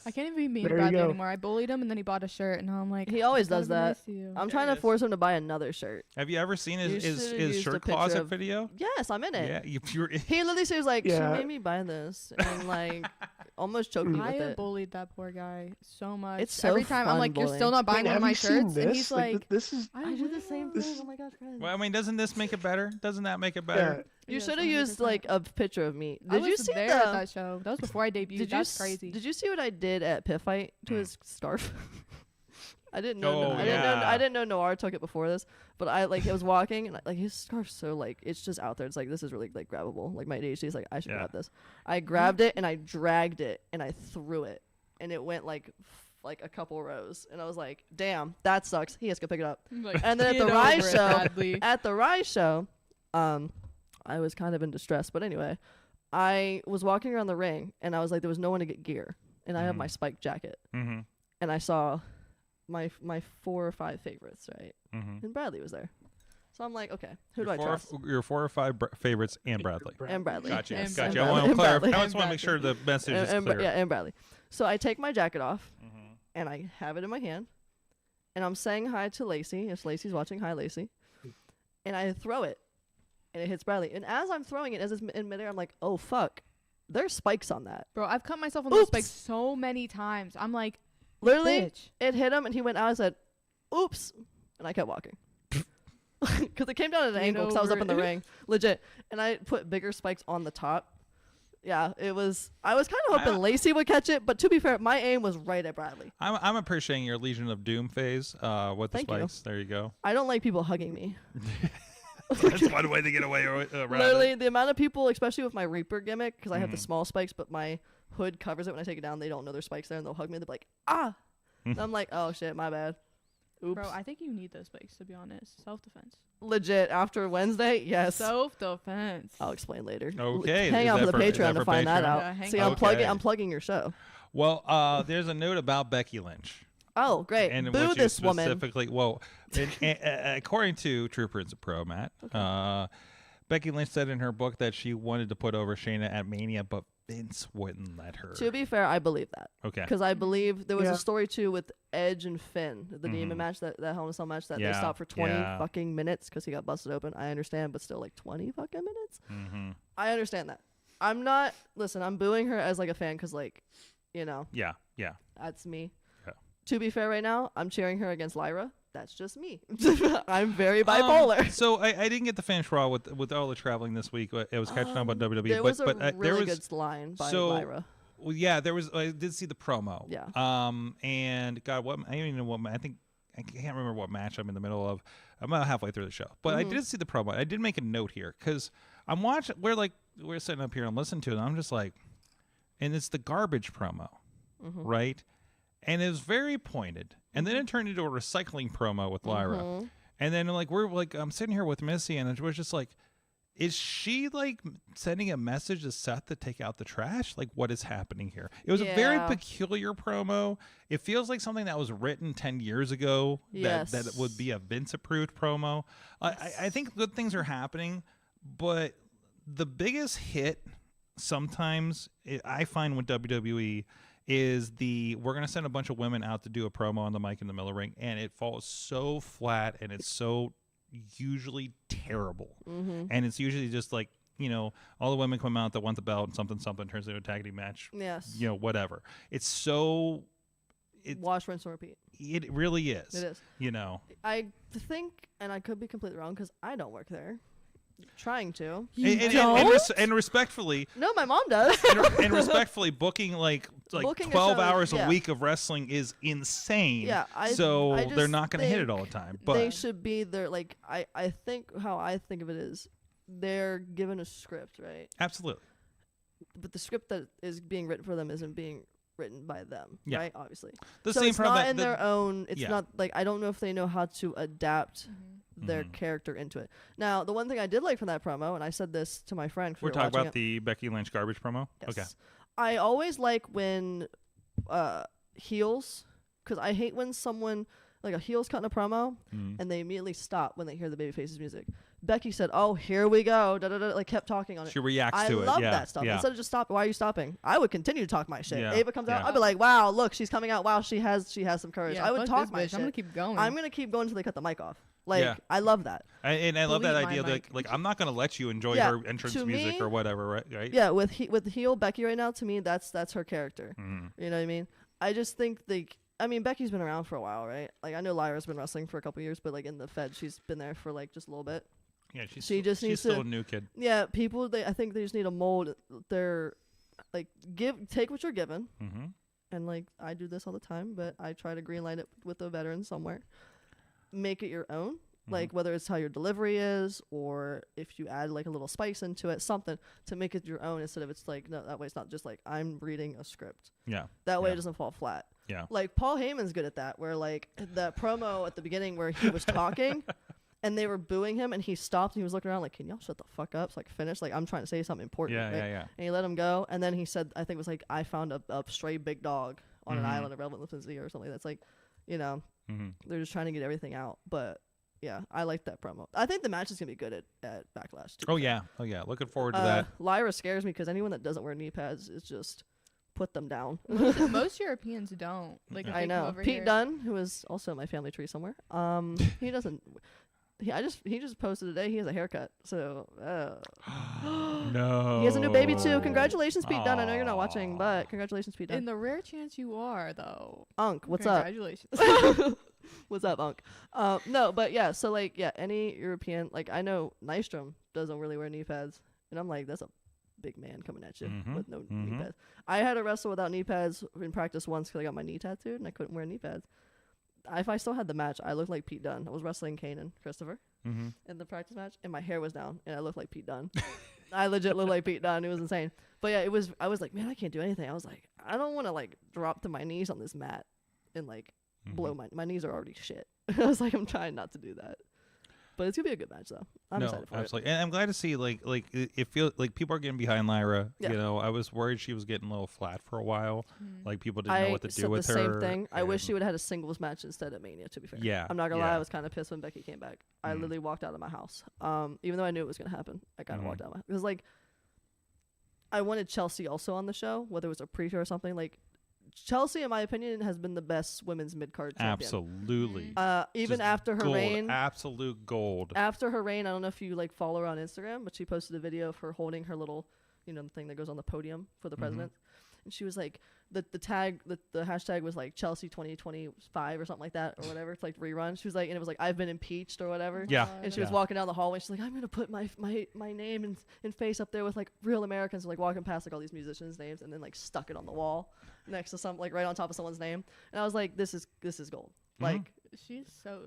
I can't even be mean to There you Bradley go. anymore. I bullied him and then he bought a shirt and now I'm like, He always "I does gotta be nice that. to you." I'm There trying it to force him to buy another shirt. Have you ever seen You his should've used a shirt picture closet of- video? Yes, I'm in it. Yeah, you're He literally says like, Yeah. she made me buy this, and like, almost choked me I with have it. bullied that poor guy so much. It's so Every time I'm fun like, you're bullying. still not buying Wait, one of have my you seen shirts, and this? he's Like, like, this is. I do the same This- thing. Oh my gosh, Fred. Well, I mean, doesn't this make it better? Doesn't that make it Yeah. better? You Yes, should have used 100%. like a picture of me. I Did you was see there the? at that show? That was before I debuted. Did you That's s- crazy. Did you see what I did at Pit Fight to his scarf? I didn't know. Oh, yeah. I didn't know Noir took it before this, but I like was walking and like his scarf's so like it's just out there. It's like this is really like grabbable. Like my ADHD is like I should Yeah. grab this. I grabbed it and I dragged it and I threw it and it went like a couple rows and I was like, damn, that sucks. He has to go pick it up. Like, And then at get the Rise over it, show, Bradley. at the Rise show, I was kind of in distress. But anyway, I was walking around the ring and I was like, there was no one to get gear, and I have my spike jacket, Mm-hmm. and I saw my 4 or 5 favorites, right? Mm-hmm. And Bradley was there, so I'm like, okay, who do I trust? Your 4 or 5 favorites and Bradley. And Bradley. Gotcha. And Gotcha. Bradley. I want to And clarify. Bradley. I just want to make sure the message is clear. Yeah, and Bradley. So I take my jacket off, and I have it in my hand, and I'm saying hi to Lacey. If Lacey's watching, hi Lacey. And I throw it, and it hits Bradley. And as I'm throwing it, as it's in midair, I'm like, oh fuck, there's spikes on that. Bro, I've cut myself on those Oops. spikes so many times. I'm like, Literally, bitch. it hit him, and he went out and said, oops, and I kept walking. Because it came down at an Get angle because I was up over in the it. ring, legit. And I put bigger spikes on the top. Yeah, it was. I was kind of hoping Lacey would catch it, but to be fair, my aim was right at Bradley. I'm appreciating your Legion of Doom phase with the Thank you. spikes. There you go. I don't like people hugging me. That's one way to get away around Literally, it. the amount of people, especially with my Reaper gimmick, because I have the small spikes, but my hood covers it. When I take it down, they don't know there's spikes there, and they'll hug me. They'll be like, ah! And I'm like, oh, shit, my bad. Oops. Bro, I think you need those spikes, to be honest. Self-defense. Legit, after Wednesday, yes. Self-defense. I'll explain later. Okay. Hang Is out that for the Patreon to find that Patreon? out. Yeah, hang See, out. I'm plugging your show. Well, there's a note about Becky Lynch. Oh, great. And Boo which this is woman. specifically, well, according to True Prince Pro, Matt, Becky Lynch said in her book that she wanted to put over Shayna at Mania, but Vince wouldn't let her. To be fair, I believe that. Okay. Because I believe there was Yeah. a story too with Edge and Finn, the Demon match, that Hell in a Cell match that they Yeah, stopped for 20 yeah. fucking minutes because he got busted open. I understand, but still, like 20 fucking minutes. Mm-hmm. I understand that. I'm not. Listen, I'm booing her as like a fan because, like, you know, Yeah, yeah. that's me. Yeah. To be fair, right now, I'm cheering her against Lyra. That's just me. I'm very bipolar. So I didn't get to finish Raw with all the traveling this week. I was catching up on WWE. There was but a there really was good line by so, Lyra. Well, yeah, there was. I did see the promo. Yeah. And God, what I don't even know what I think. I can't remember what match I'm in the middle of. I'm about halfway through the show, but I did see the promo. I did make a note here because I'm watching. We're sitting up here and listening to it. And I'm just like, and it's the garbage promo, right? And it was very pointed. And then it turned into a recycling promo with Lyra. And then I'm sitting here with Missy, and it was just like, is she like sending a message to Seth to take out the trash? Like, what is happening here? It was a very Yeah. peculiar promo. It feels like something that was written 10 years ago that it would be a Vince approved promo. I think good things are happening, but the biggest hit sometimes I find with WWE is we're going to send a bunch of women out to do a promo on the mic in the Miller Ring, and it falls so flat, and it's so usually terrible. And it's usually just like, you know, all the women come out that want the belt and something turns into a tag team match. Yes. You know, whatever. It's so... Wash, rinse, and repeat. It really is. It is. You know. I think, and I could be completely wrong because I don't work there. Trying to. And respectfully... No, my mom does. and respectfully, booking like Booking a 12 show, hours yeah. a week of wrestling is insane. Yeah, I they're just not going to hit it think all the time. But they should be there. Like I think how I think of it is they're given a script, right? Absolutely. But the script that is being written for them isn't being written by them, Yeah. right? Obviously. The so same it's problem not that in their own. It's yeah. not like I don't know if they know how to adapt their character into it. Now, the one thing I did like from that promo, and I said this to my friend. 'cause We're we were talking watching about the Becky Lynch garbage promo? Yes. Okay. I always like when heels, because I hate when someone, like a heel's cutting a promo, and they immediately stop when they hear the babyface's music. Becky said, "Oh, here we go," da, da, da, like kept talking on it. She reacts to it. I love Yeah, that stuff. yeah. Instead of just stop, why are you stopping? I would continue to talk my shit. Yeah, Ava comes out, yeah. I'd be like, "Wow, look, she's coming out. Wow, she has some courage." Yeah, I would fuck talk this my bitch. shit. I'm gonna keep going. I'm gonna keep going until they cut the mic off. Like, Yeah. I love that. And I love that Believe my idea that, mic. like, I'm not going to let you enjoy Yeah, her entrance to music me- or whatever, right? Yeah, with heel Becky right now, to me, that's her character. Mhm. You know what I mean? I just think Becky's been around for a while, right? Like, I know Lyra's been wrestling for a couple years, but like in the Fed, she's been there for like just a little bit. Yeah, She just she's needs still to- a new kid. Yeah, people. I think they just need to mold their, like, take what you're given, Mm-hmm. and like I do this all the time, but I try to greenlight it with a veteran somewhere. Make it your own, like whether it's how your delivery is, or if you add like a little spice into it, something to make it your own instead of it's like no, that way it's not just like I'm reading a script. Yeah. That way yeah. it doesn't fall flat. Yeah. Like Paul Heyman's good at that, where like that promo at the beginning where he was talking. And they were booing him, and he stopped, and he was looking around like, can y'all shut the fuck up so I can finish? Like, I'm trying to say something important. Yeah, right? yeah, yeah. And he let him go, and then he said, I think it was like, I found a stray big dog on an island of relevant or something. That's like, you know, they're just trying to get everything out. But, yeah, I like that promo. I think the match is going to be good at Backlash, too. Oh, yeah. Looking forward to that. Lyra scares me because anyone that doesn't wear knee pads is just put them down. Most Europeans don't. Like, if I they come know. over Pete here. Dunne, who is also in my family tree somewhere, he doesn't... He just posted today. He has a haircut, so No. he has a new baby too. Congratulations, Pete Dunne. I know you're not watching, but congratulations, Pete Dunne. In the rare chance you are, though. Unc, what's up? Congratulations. What's up, Unc? No, but yeah. So like, yeah, any European, like I know Nystrom doesn't really wear knee pads, and I'm like, that's a big man coming at you with no knee pads. I had to wrestle without knee pads in practice once because I got my knee tattooed and I couldn't wear knee pads. if I still had the match, I looked like Pete Dunne. I was wrestling Kane and Christopher Mm-hmm. in the practice match, and my hair was down, and I looked like Pete Dunne. I legit looked like Pete Dunne. It was insane. But yeah, I was like, man, I can't do anything. I was like, I don't want to like drop to my knees on this mat and like blow my knees are already shit. I was like, I'm trying not to do that. But it's gonna be a good match though. I'm excited for absolutely. And I'm glad to see like it feels like people are getting behind Lyra. Yeah. You know, I was worried she was getting a little flat for a while. Like people didn't know what to do said with the her. same thing. I wish she would have had a singles match instead of Mania. To be fair, Yeah, I'm not gonna lie. yeah. I was kind of pissed when Becky came back. I literally walked out of my house. Even though I knew it was gonna happen, I kind of walked out. It was like I wanted Chelsea also on the show, whether it was a pre-show or something. Like Chelsea, in my opinion, has been the best women's mid-card champion. Absolutely. Even Just after her gold, reign, absolute gold. after her reign, I don't know if you like follow her on Instagram, but she posted a video of her holding her little, the thing that goes on the podium for the president, and she was like, the hashtag was like Chelsea 2025 or something like that or whatever. It's like rerun. She was like, and it was like I've been impeached or whatever. Yeah. And she was walking down the hallway. She's like, I'm gonna put my name and face up there with like real Americans, like walking past like all these musicians' names, and then like stuck it on the wall next to some like right on top of someone's name. And I was like, this is gold. Like she's so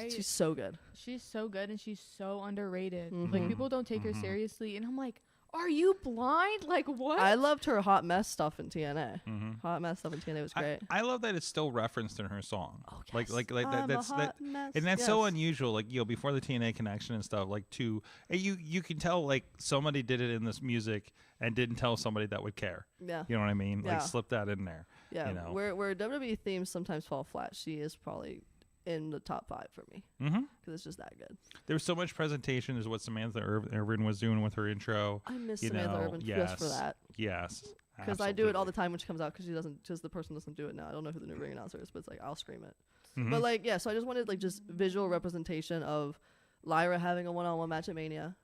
she's so good. She's so good and she's so underrated. Like people don't take her seriously, and I'm like, are you blind? Like what? I loved her hot mess stuff in TNA. Hot mess stuff in TNA was great. I love that it's still referenced in her song. Oh, Like I'm that's a that, hot mess. and that's so Yes. unusual. Like before the TNA connection and stuff. Like you can tell like somebody did it in this music and didn't tell somebody that would care. Yeah. You know what I mean? Yeah. Like slip that in there. Yeah, You know? where WWE themes sometimes fall flat, she is probably in the top 5 for me because it's just that good. There was so much presentation is what Samantha Irvin was doing with her intro. I miss you Samantha know, Irvin yes, just for that. Yes. Because I do it all the time when she comes out because the person doesn't do it now. I don't know who the new ring announcer is, but it's like I'll scream it. But like yeah, so I just wanted like just visual representation of Lyra having a one-on-one match at Mania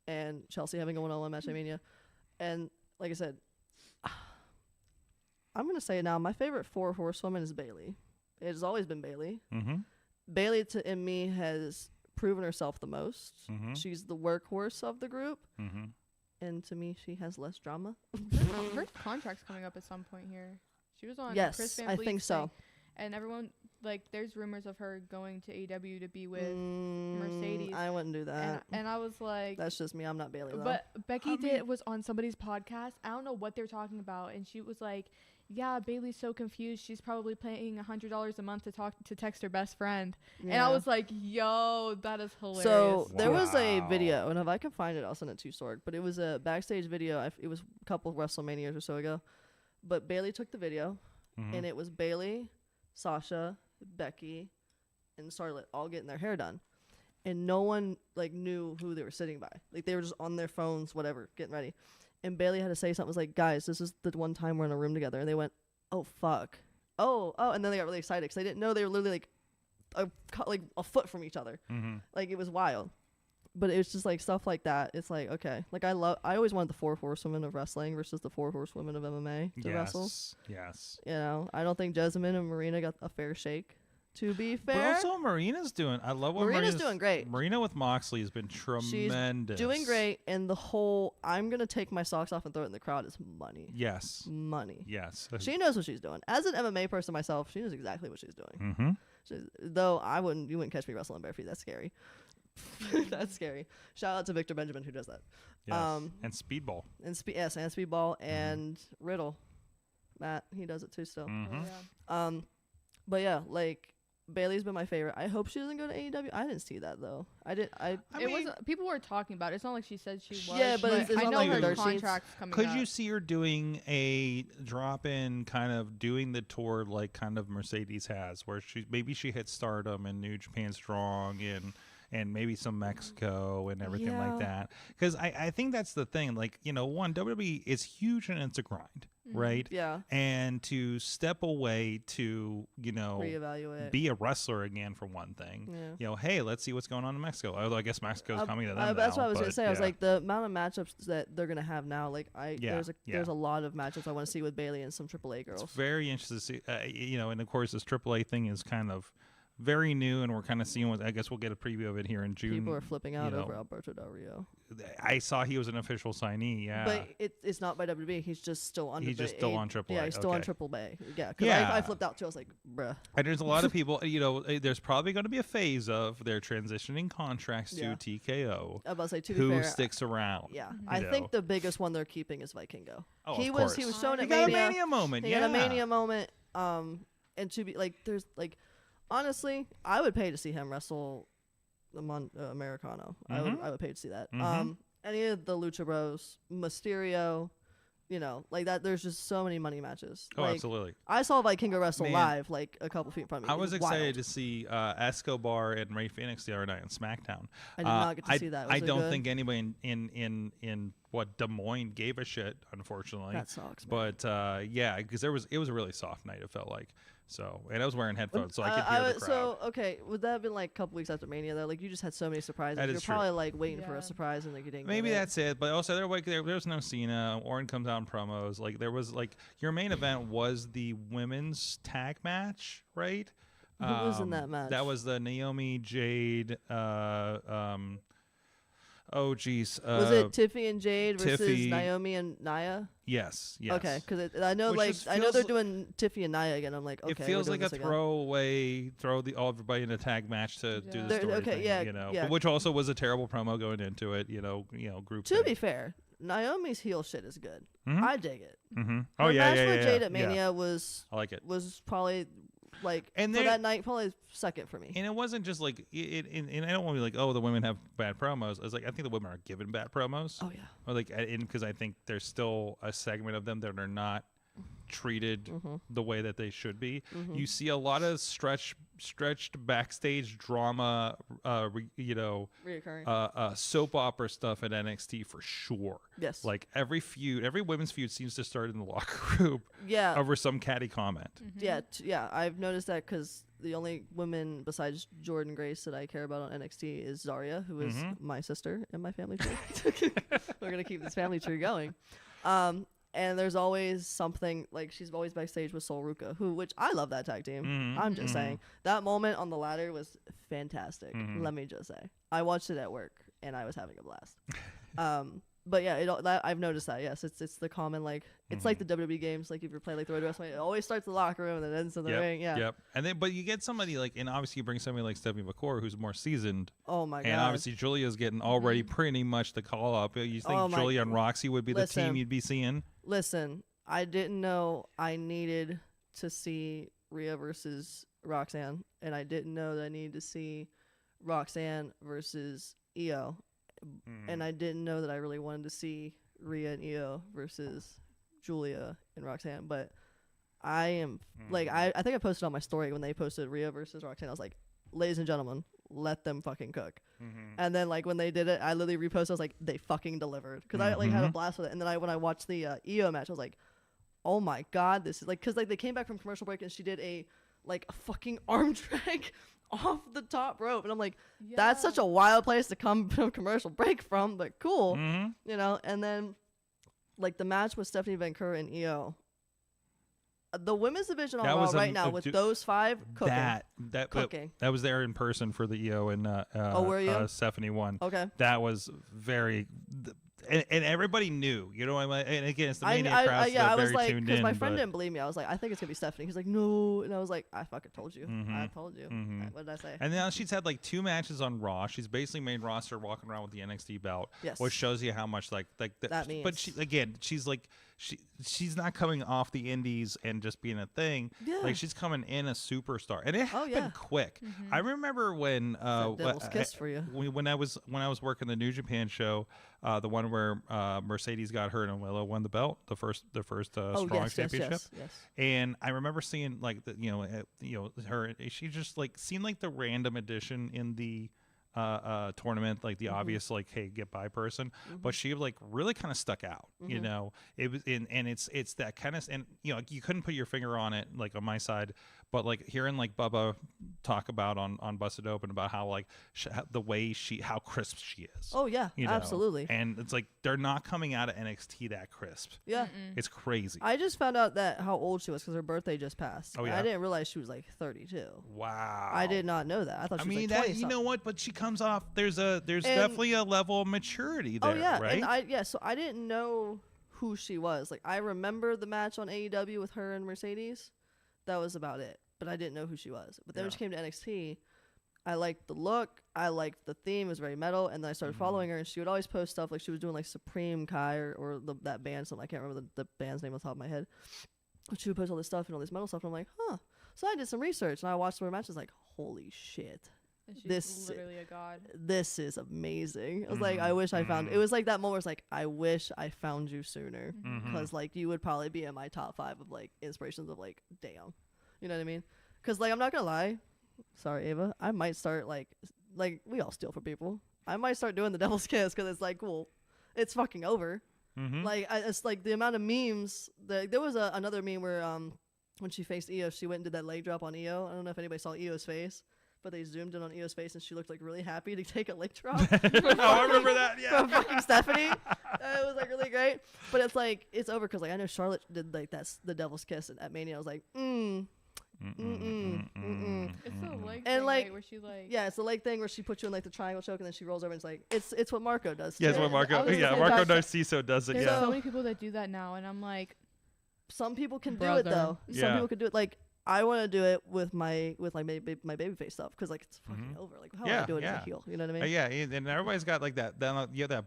and Chelsea having a one-on-one match at Mania. And like I said, I'm gonna say it now. My favorite 4 horsewoman is Bayley. It has always been Bayley. Bayley in me has proven herself the most. She's the workhorse of the group. And to me, she has less drama. Her contract's coming up at some point here. She was on Chris Yes, Van I Vliet's think so. thing, and everyone like there's rumors of her going to AEW to be with Mercedes. I wouldn't do that. And I was like, That's just me. I'm not Bayley though. but Becky was on somebody's podcast. I don't know what they're talking about, and she was like, "Yeah, Bayley's so confused. She's probably paying $100 a month to text her best friend." And I was like, "Yo, that is hilarious." So there was a video, and if I can find it, I'll send it to you, Sorg. But it was a backstage video. It was a couple of WrestleManias or so ago. But Bayley took the video, and it was Bayley, Sasha, Becky, and Charlotte all getting their hair done, and no one like knew who they were sitting by. Like they were just on their phones, whatever, getting ready. And Bayley had to say something. Was like, guys, this is the one time we're in a room together. And they went, oh fuck, oh, and then they got really excited because they didn't know they were literally like a foot from each other. Like it was wild. But it was just like stuff like that. It's like okay, like I always wanted the 4 horsewomen of wrestling versus the 4 horsewomen of MMA to wrestle. Yes. You know, I don't think Jessamine and Marina got a fair shake. To be But fair, also Marina's doing. I love what Marina's doing great. Marina with Moxley has been tremendous. She's doing great, and the whole I'm gonna take my socks off and throw it in the crowd is money. Yes. Money. Yes. She knows what she's doing. As an MMA person myself, she knows exactly what she's doing. Though you wouldn't catch me wrestling bare feet. That's scary. That's scary. Shout out to Victor Benjamin who does that. Yes. And Speedball. And Speedball and Riddle. Matt, he does it too still. But yeah, like Bayley's been my favorite. I hope she doesn't go to AEW. I didn't see that though. It wasn't. People were talking about it. It's not like she said she was. Yeah, but it's I not know like her dirt sheets. contract's coming Could up. you see her doing a drop in kind of doing the tour like kind of Mercedes has, where she hit Stardom and New Japan Strong and maybe some Mexico and everything like that? Because I think that's the thing. Like, you know, WWE is huge and it's a grind, right? Yeah. And to step away to, you know, reevaluate, be a wrestler again for one thing. Yeah. You know, hey, let's see what's going on in Mexico. Although I guess Mexico's coming to them that's now, what I was gonna but say. I was yeah. like the amount of matchups that they're gonna have now. Like there's a lot of matchups I want to see with Bayley and some AAA girls. It's very interesting to see. You know, and of course this AAA thing is kind of very new, and we're kind of seeing what I guess we'll get a preview of it here in June. People are flipping out you know. over Alberto Del Rio. I saw he was an official signee. Yeah, But it's not by WWE. He's just still on. He's just still on AAA. Yeah, he's still on Okay. Triple A. Yeah, because Yeah. I flipped out too. I was like, bruh. And there's a lot of people, you know, there's probably going to be a phase of their transitioning contracts to Yeah. TKO. I was about to say, to be who fair, sticks around. Yeah, you I know. think the biggest one they're keeping is Vikingo. Oh, he of was course. shown He at got a Mania. Mania moment, He got a yeah. Mania moment. And to be like, there's like, honestly, I would pay to see him wrestle the Americano. I would pay to see that. Any of the Lucha Bros, Mysterio, you know, like that. There's just so many money matches. Oh, Like, absolutely. I saw Vikingo wrestle Man. live like a couple feet from me. I It was wild. excited to see Escobar and Ray Phoenix the other night on SmackDown. I did not get to see that. Was I it don't good? think anybody in what Des Moines gave a shit, unfortunately. That sucks, man. But yeah, because it was a really soft night. It felt like so, and I was wearing headphones, so I could hear the crowd. So okay, would that have been like a couple weeks after Mania though? Like you just had so many surprises. That You're is true. probably like waiting for Yeah. a surprise and like you didn't. Maybe get it. that's it, but also there was no Cena. Orton comes out in promos. Like there was like your main event was the women's tag match, right? Who was in that match? That was the Naomi Jade. Oh geez. Was it Tiffy and Jade versus Tiffy- Naomi and Nia? Yes. Yes. Okay, because I know Which like just I know they're feels- doing Tiffy and Nia again. I'm like, okay, It feels we're like doing a this again. throwaway, throw everybody in a tag match to do the There- story okay, thing, yeah, you know, yeah. which also was a terrible promo going into it, you know, group. To thing. be fair, Naomi's heel shit is good. Mhm. I dig it. Mm-hmm. Her Oh yeah, match yeah, with yeah, Jade yeah. at Mania was I like it. was probably like And for there- that night probably second for me. And it wasn't just like and I don't want to be like, oh, the women have bad promos. It's like I think the women are given bad promos. Oh yeah. Or like, because I think there's still a segment of them that are not treated Mm-hmm. the way that they should be. You see a lot of stretched backstage drama, Reoccurring. soap opera stuff at NXT for sure. Yes. Like every women's feud seems to start in the locker room Yeah. over some catty comment. Yeah, yeah, I've noticed that because the only women besides Jordan Grace that I care about on NXT is Zarya, who is my sister and my family tree. We're gonna keep this family tree going. And there's always something like she's always backstage with Sol Ruka, which I love that tag team. I'm just saying that moment on the ladder was fantastic. Let me just say, I watched it at work and I was having a blast. But yeah, I've noticed that. Yes, it's the common like it's like the WWE games. Like if you're playing like the Road to WrestleMania, it always starts in the locker room and then ends in the ring. Yeah. Yep. And then, but you get somebody like, and obviously you bring somebody like Stephanie McClure, who's more seasoned. Oh my god. And obviously Julia's getting already pretty much the call up. You think Oh my- Julia and Roxy would be the team Listen. you'd be seeing? Listen, I didn't know I needed to see Rhea versus Roxanne, and I didn't know that I needed to see Roxanne versus Io, and I didn't know that I really wanted to see Rhea and Io versus Julia and Roxanne. But I am like I think I posted on my story when they posted Rhea versus Roxanne. I was like, ladies and gentlemen, let them fucking cook. And then like when they did it, I literally reposted. I was like, they fucking delivered because I like had a blast with it. And then when I watched the Io match, I was like, oh my god, this is like because like they came back from commercial break and she did a fucking arm drag off the top rope, and I'm like, that's such a wild place to come from commercial break from, but cool, you know. And then like the match with Stephanie Vancouver and Io. The women's division on That Raw was right now with those five cooking. Cooking. That was there in person for the EO and were you? Stephanie won. Okay. That was very, and everybody knew. You know what I mean? And again, it's the Mania crowd, so I they're was very like, tuned because in. my friend but- didn't believe me. I was like, I think it's gonna be Stephanie. He's like, no, and I was like, I fucking told you. I told you. What did I say? And now she's had like 2 matches on Raw. She's basically made roster walking around with the NXT belt, Yes. which shows you how much like That means. But she's like she's not coming off the indies and just being a thing. Yeah. Like she's coming in a superstar, and it happened yeah. quick. I remember when devil's kiss for you. when I was working the New Japan show, the one where Mercedes got hurt and Willow won the belt, the first Strong Championship. Yes. And I remember seeing like her. She just like seemed like the random addition in the tournament, like the obvious like hey get by person, but she like really kind of stuck out. You know, it was and it's that kind of, and you know, you couldn't put your finger on it like on my side, but like hearing like Bubba talk about on Busted Open about how like the way how crisp she is. Oh yeah, you know? absolutely. And it's like they're not coming out of NXT that crisp. Yeah. It's crazy. I just found out that how old she was because her birthday just passed. Oh, yeah? I didn't realize she was like 32. Wow. I did not know that. I thought she was like 20 you know what? But she comes off. There's definitely a level of maturity there. Oh yeah, right? and so I didn't know who she was. Like I remember the match on AEW with her and Mercedes. That was about it. But I didn't know who she was. But then when she came to NXT, I liked the look. I liked the theme. It was very metal. And then I started following her, and she would always post stuff like she was doing like Supreme Kai or that band. Something I can't remember the band's name off the top of my head. But she would post all this stuff and all this metal stuff. And I'm like, huh. So I did some research and I watched her matches. Like, holy shit. And she's literally a god. This is amazing. I was like, I wish I found. It was like that moment where it's like, I wish I found you sooner, because like you would probably be in my top 5 of like inspirations of like, damn, you know what I mean? Because like I'm not gonna lie, sorry Ava, I might start like we all steal from people. I might start doing the devil's kiss because it's like, cool, it's fucking over. Like it's like the amount of memes. There was another meme where when she faced Io, she went and did that leg drop on Io. I don't know if anybody saw Io's face. But they zoomed in on Io's face, and she looked like really happy to take a leg drop. I remember that. Yeah, from fucking Stephanie. It was like really great. But it's like it's over because like I know Charlotte did like that's the devil's kiss at Mania. I was like, It's the leg and thing, like right, where she like it's the leg thing where she puts you in like the triangle choke, and then she rolls over, and it's like it's what Marco does. Yeah, it's too. what Marco. was Yeah, gonna Marco say, Narciso does it. there's Yeah. so many people that do that now, and I'm like, some people can do Brother. it though. Yeah. Some people can do it. Like I want to do it with my babyface stuff because like it's fucking over. Like how would I do it as a heel? You know what I mean? Yeah, and everybody's got like that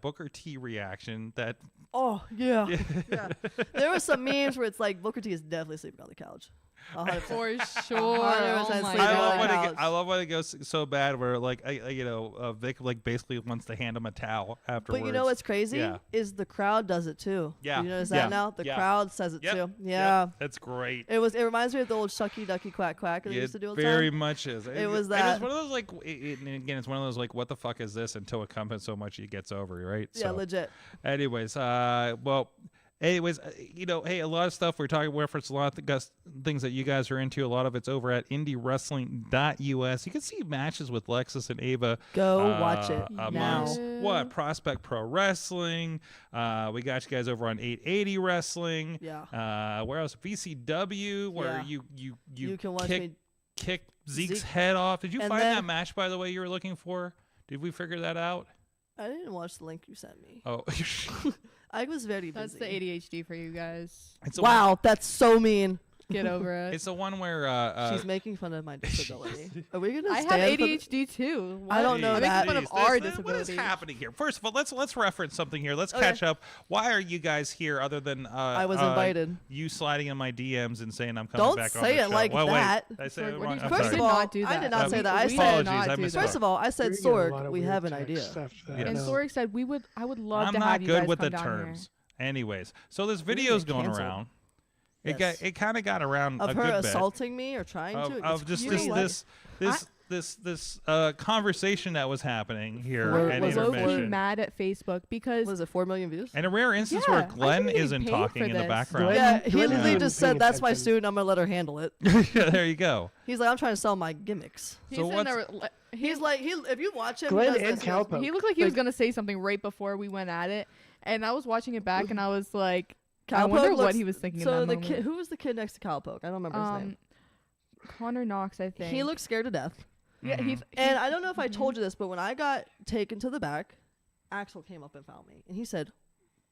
Booker T reaction. That Oh yeah. Yeah. There were some memes where it's like Booker T is definitely sleeping on the couch. 100%. for sure. 100% Oh my sleeping god. on I love when it goes so bad where like Vic like basically wants to hand him a towel afterwards. But you know what's crazy Yeah. is the crowd does it too. Yeah. You notice Yeah. that now? The Yeah. crowd says it Yep. too. Yep. Yeah. That's great. It reminds me of the old Shucky Ducky Quack Quack that they used to do all the very time. much is. It was And that. it's one of those like, and again, it's one of those like, what the fuck is this? Until it comes so much, it gets over, right? Yeah, So, legit. anyways, hey, a lot of stuff we're talking reference a lot of things that you guys are into. A lot of it's over at IndyWrestling.us. You can see matches with Lexus and Ava. Go watch it amongst now. Prospect Pro Wrestling. We got you guys over on 880 Wrestling. Yeah. Where else? VCW, where Yeah. you can watch kick Zeke's Zeke. head off. Did you And find then- that match, by the way, you were looking for? Did we figure that out? I didn't watch the link you sent me. Oh, I was very busy. That's the ADHD for you guys. it's a Wow, that's so mean. Get over it. It's the one where She's making fun of my disability. Are we gonna? I have stand for the- ADHD too. I don't know I'm that. making fun of Jeez, our this- What is disabilities. happening here? First of all, let's reference something here. Let's Okay. catch up. Why are you guys here other than I was invited. You sliding in my DMs and saying I'm coming Don't back on say the it show. like Well, that. Wait, did I say Sorg, it what wrong? do you- I'm First sorry. of did all, not do I that. did not say that. I we said did Apologies, not I do missed that. First of all, I said You're getting a lot Sorg, of we weird have an text idea. stuff And Yes. Sorg said I would love I'm to not have you good guys with come the down terms. here. Anyways, so this gonna video's get going canceled. around. Yes. It kind of got around Of a her good bit. assaulting me or trying to. Of It's just crazy. this conversation that was happening here Were- at was Low-key intermission. mad at Facebook because Was it 4 million views? And a rare instance Yeah, where I Glenn shouldn't be isn't paid talking for in the this. background. Yeah, Glenn he isn't literally even just paying said, "That's my attention. student. I'm gonna let her handle it." Yeah, there you go. He's like, "I'm trying to sell my gimmicks." he's So in what's- there. He's like, if you watch him, Glenn he does and this, he goes, Cowpoke. He looked like he was gonna say something right before we went at it, and I was watching it back, and I was like, I wonder Cowpoke what looks- he was thinking. So in the that kid, moment. who was the kid next to Cowpoke? I don't remember his name. Connor Knox, I think. He looked scared to death. Yeah, Mhm. And I don't know if I told you this, but when I got taken to the back, Axel came up and found me, and he said,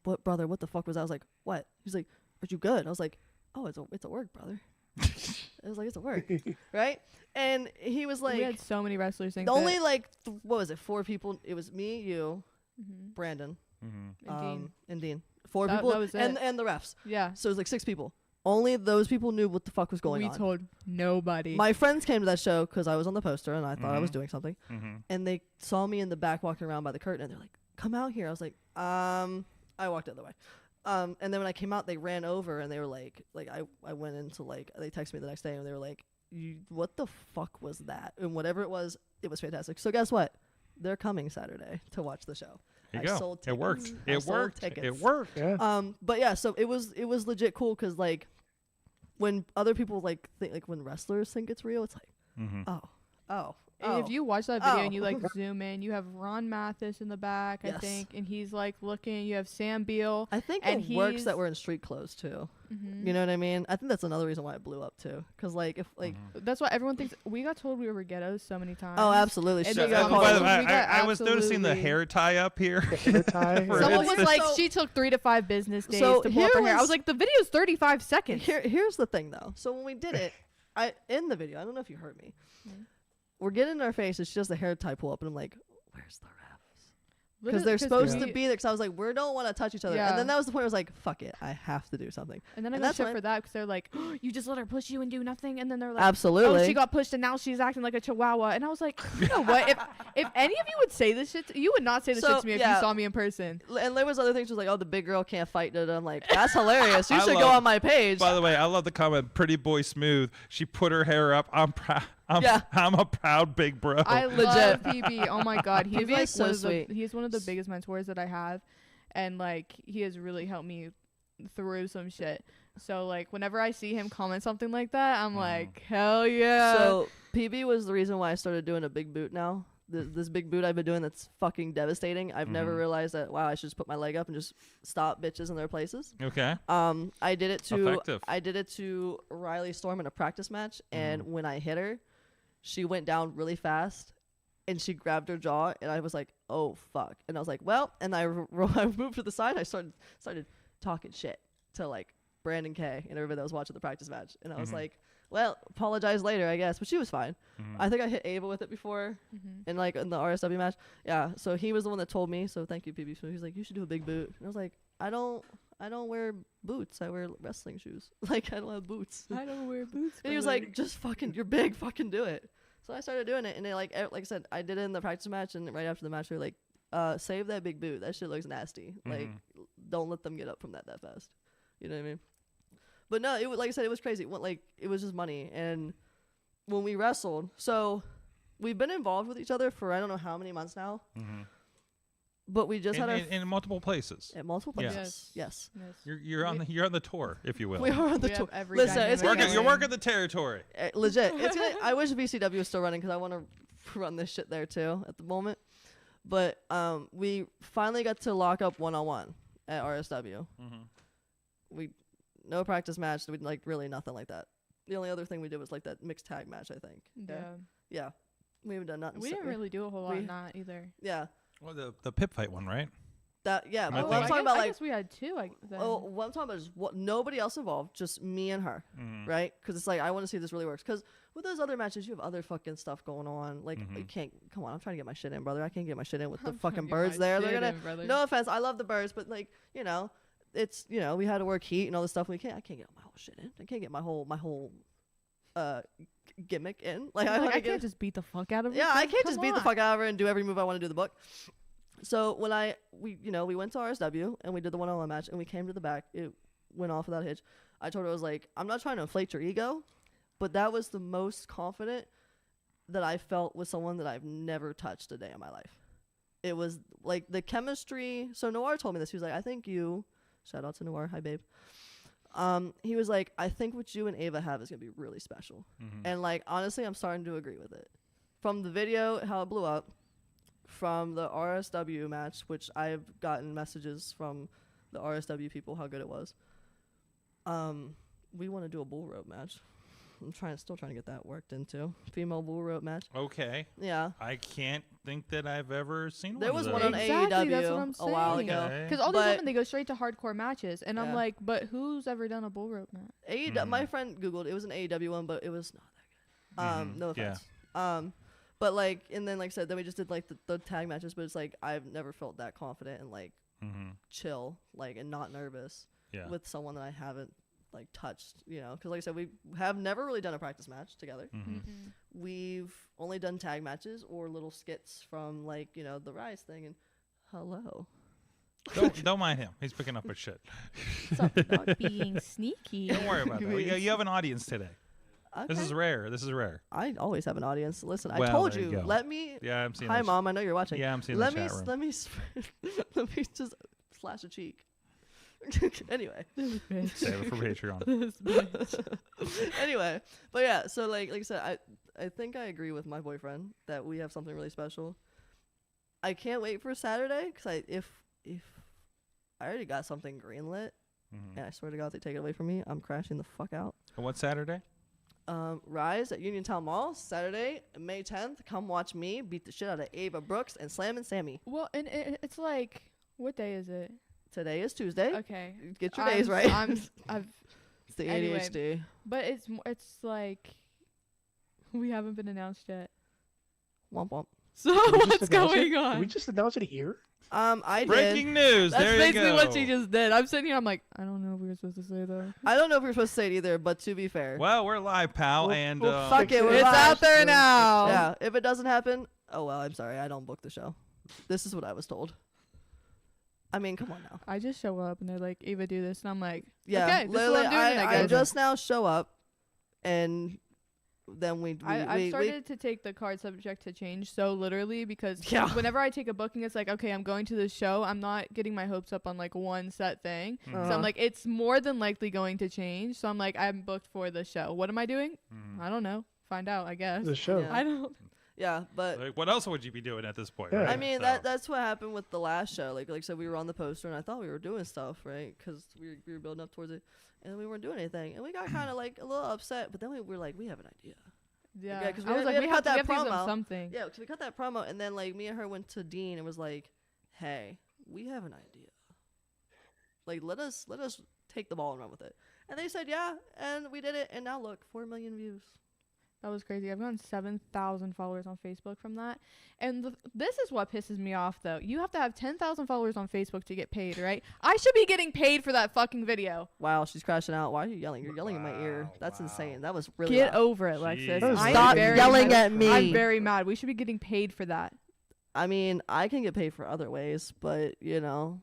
"What, brother? What the fuck was that?" I was like, "What?" He's like, "Are you good?" I was like, "Oh, it's a work, brother." I was like, "It's a work, right?" And he was like, we had so many wrestlers saying the only like what was it? 4 people. It was me, you, Mhm. Brandon, And Dean. and Dean. 4 That- people, that was and it. and the refs. Yeah, So it was like 6 people. Only those people knew what the fuck was going we on. told nobody. My friends came to that show because I was on the poster and I thought I was Mhm. doing something. Mm-hmm. And they saw me in the back walking around by the curtain and they're like, "Come out here." I was like, I walked the other way. And then when I came out, they ran over and they were like I went into like, they texted me the next day and they were like, "What the fuck was that?" And whatever it was fantastic. So guess what? They're coming Saturday to watch the show. There I you go. sold It worked. tickets. I It sold worked. tickets. It worked. Yeah. But yeah, so it was legit cool because like when other people like think, like when wrestlers think it's real, it's like, oh. And if you watch that video and you Oh. like zoom in, you have Ron Mathis in the back, I Yes. think, and he's like looking. You have Sam Beal. I think and it works he's- that we're in street clothes too. Mhm. You know what I mean? I think that's another reason why it blew up too. Cause like if like That's why everyone thinks we got told we were ghettos so many times. oh absolutely, And she we got got By the called. way, we got I was noticing the absolutely- hair tie up here. Hair tie. For Someone was instance. like, So- she took 3 to 5 business days So to pull up her here hair. I was was- like, the video's 35 seconds. Here's the thing though. So when we did it, in the video, I don't know if you heard me. We're getting in our faces. She does the hair tie pull up, and I'm like, "Where's the refs?" Because they're supposed to be there. Because I was like, "We don't want to touch each other." Yeah. And then that was the point. I was like, "Fuck it, I have to do something." And then I And got that's shit when- for that because they're like, oh, you just let her push you and do nothing. And then they're like, Absolutely. oh, she got pushed and now she's acting like a chihuahua. And I was like, you know what? If any of you would say this shit, you would not say this So, shit to me if yeah. you saw me in person. And there was other things. She was like, "Oh, the big girl can't fight." And I'm like, "That's hilarious. You I should go love- on my page." By the way, I love the comment. Pretty boy smooth. She put her hair up. I'm proud. Yeah. I'm a proud big bro. I love PB. Oh my god, he's PB like is so one of sweet. he's one of the biggest mentors that I have, and like he has really helped me through some shit. So like whenever I see him comment something like that, I'm like, hell yeah. So PB was the reason why I started doing a big boot now. This big boot I've been doing that's fucking devastating. I've never realized that. Wow, I should just put my leg up and just stop bitches in their places. Okay. I did it to Effective. I did it to Riley Storm in a practice match, and when I hit her, she went down really fast, and she grabbed her jaw, and I was like, "Oh fuck!" And I was like, "Well," and I moved to the side. I started talking shit to like Brandon K and everybody that was watching the practice match, and I was like, "Well, apologize later, I guess," but she was fine. I think I hit Ava with it before, and like in the RSW match, yeah. So he was the one that told me. So thank you, PB. So he's like, "You should do a big boot," and I was like, I don't wear boots. I wear wrestling shoes. Like, I don't have boots. I don't wear boots. And he was like, just fucking, you're big, fucking do it. So I started doing it, and they like I said, I did it in the practice match, and right after the match, they were like, save that big boot. That shit looks nasty. Like, don't let them get up from that fast. You know what I mean? But no, it was, like I said, it was crazy. It was just money. And when we wrestled, so we've been involved with each other for I don't know how many months now. But we just had our in multiple places. at multiple Yeah. places. Yes. You're on the tour, if you will. We are on the We have tour. every Listen, it's dynamic gonna You're get working the territory. legit. It's gonna. I wish VCW was still running because I want to run this shit there too at the moment. But we finally got to lock up 1-on-1 at RSW. We no practice match. We like really nothing like that. The only other thing we did was like that mixed tag match. I think. Yeah. We haven't done nothing. We didn't really do a whole lot in that either. Yeah. Well, the pit fight one, right? That yeah. I But think- what I'm talking about I like. guess we had 2. Then. Oh, what I'm talking about is what nobody else involved, just me and her, right? Because it's like I want to see if this really works. Because with those other matches, you have other fucking stuff going on. Like you can't. Come on, I'm trying to get my shit in, brother. I can't get my shit in with the fucking birds there. They're gonna. No offense, I love the birds, but like it's we had to work heat and all this stuff. I can't get my whole shit in. I can't get my whole gimmick in. Like I can't just beat the fuck out of her. yeah, I can't Come just beat the on. fuck out of her and do every move I want to do in the book. So when we went to RSW and we did the 1-on-1 match and we came to the back, it went off without a hitch. I told her, I was like, I'm not trying to inflate your ego, but that was the most confident that I felt with someone that I've never touched a day in my life. It was like the chemistry. So Noir told me this. He was like, I think you, shout out to Noir, hi babe. He was like, I think what you and Ava have is gonna be really special. And like honestly, I'm starting to agree with it. From the video, how it blew up, from the RSW match, which I've gotten messages from the RSW people how good it was. We want to do a bull rope match. I'm still trying to get that worked into. Female bull rope match. Okay. Yeah. I can't think that I've ever seen There one was of one those. on Exactly, that's what AEW I'm a while saying. ago. Okay. Because all these But- women, they go straight to hardcore matches, and I'm Yeah. like, but who's ever done a bull rope match? AEW, my friend Googled, it was an AEW one, but it was not that good. No Yeah. offense. But like, and then like I said, then we just did like the tag matches, but it's like I've never felt that confident and like chill, like and not nervous Yeah. with someone that I haven't like touched, because like I said, we have never really done a practice match together. We've only done tag matches or little skits from like the Rise thing and hello. Don't mind him. He's picking up his shit. Being sneaky. Don't worry about that. You have an audience today. This Okay. is rare. This is rare. I always have an audience. Listen, I Well, told there you you. go. Let me. Yeah, I'm seeing Hi, this. Mom. I know you're watching. Yeah, I'm seeing let the me chat room. let me let me just slash a cheek. Anyway. Save it for Patreon. Anyway, but yeah, so like I said, I think I agree with my boyfriend that we have something really special. I can't wait for Saturday because if I already got something greenlit, and I swear to God, if they take it away from me, I'm crashing the fuck out. And what's Saturday? Rise at Uniontown Mall, Saturday, May 10th. Come watch me beat the shit out of Ava Brooks and Slammin' Sammy. Well, and it's like, what day is it? Today is Tuesday. Okay. Get your days right. It's the anyway, ADHD. But it's like, we haven't been announced yet. Womp womp. So what's going on? Did we just announce it here? I Breaking did. news. That's there you basically go. what she just did. I'm sitting here. I'm like, I don't know if we were supposed to say that. I don't know if we were supposed to say it either, but to be fair. Well, we're live, pal, and fuck it. It's out there now. Yeah. If it doesn't happen, oh well. I'm sorry. I don't book the show. This is what I was told. I mean, come on now. I just show up and they're like, Ava, do this, and I'm like, Yeah, okay, this is what I'm doing. I just now show up, and then I've started to take the card subject to change so literally because whenever I take a booking, it's like, okay, I'm going to this show. I'm not getting my hopes up on like one set thing. So I'm like, it's more than likely going to change. So I'm like, I'm booked for the show. What am I doing? I don't know. Find out, I guess. The show. Yeah. I don't. Yeah, but like, what else would you be doing at this point? Yeah. Right? I mean, So- that's what happened with the last show. Like I said, we were on the poster, and I thought we were doing stuff, right? Because we were building up towards it, and we weren't doing anything, and we got kind of like a little upset. But then we were like, we have an idea. Yeah, Yeah, 'cause I was like, we have to use promo. something. Yeah, because we cut that promo, and then like me and her went to Dean and was like, hey, we have an idea. Like let us take the ball and run with it. And they said yeah, and we did it, and now look, 4 million views. That was crazy. I've gotten 7,000 followers on Facebook from that. And this is what pisses me off, though. You have to have 10,000 followers on Facebook to get paid, right? I should be getting paid for that fucking video. Wow, she's crashing out. Why are you yelling? You're yelling in my ear. That's insane. That was really Get loud. over it, Lexus. I'm Stop very yelling mad. at me. I'm very mad. We should be getting paid for that. I mean, I can get paid for other ways, but you know.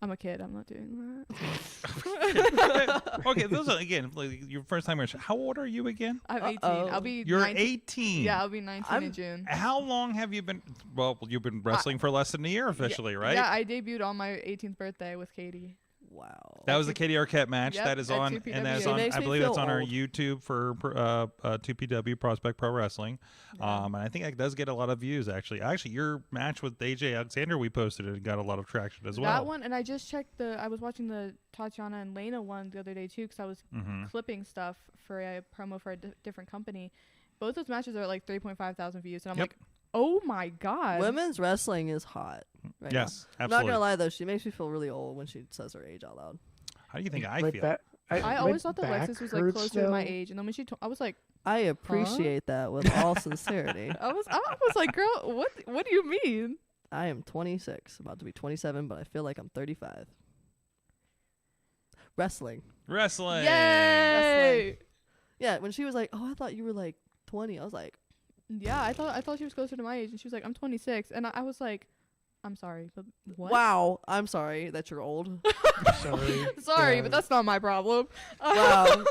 I'm a kid. I'm not doing that. Okay, those are again like your first time. How old are you again? I'm 18. I'll be. You're 19. 18. Yeah, I'll be 19 in June. How long have you been? Well, you've been wrestling for less than a year officially, right? Yeah, I debuted on my 18th birthday with Katie. Wow. That was the Katie Arquette match. Yep, that is at on, 2PW. and that's It on. makes I me believe feel that's on our old. YouTube for 2PW Prospect Pro Wrestling. And I think that does get a lot of views. Actually, your match with AJ Alexander, we posted it and got a lot of traction as well. That one, and I just checked I was watching the Tatiana and Lena one the other day too, because I was clipping stuff for a promo for a different company. Both those matches are at like 3.5 thousand views, and I'm like, oh my god. Women's wrestling is hot. Right Yes, now. absolutely. I'm not gonna lie though, she makes me feel really old when she says her age out loud. How do you think I My feel? ba- I always thought that back Lexus was like hurts closer to my now. age, and then when she I was like, I appreciate that with all sincerity. I was like, girl, what do you mean? I am 26, about to be 27, but I feel like I'm 35. Wrestling. Yay! Wrestling. Yeah, when she was like, "Oh, I thought you were like 20," I was like, Yeah, I thought she was closer to my age, and she was like, I'm 26, and I was like, I'm sorry, but what? "Wow, I'm sorry that you're old." Sorry, but that's not my problem. Wow.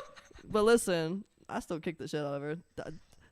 But listen, I still kicked the shit out of her.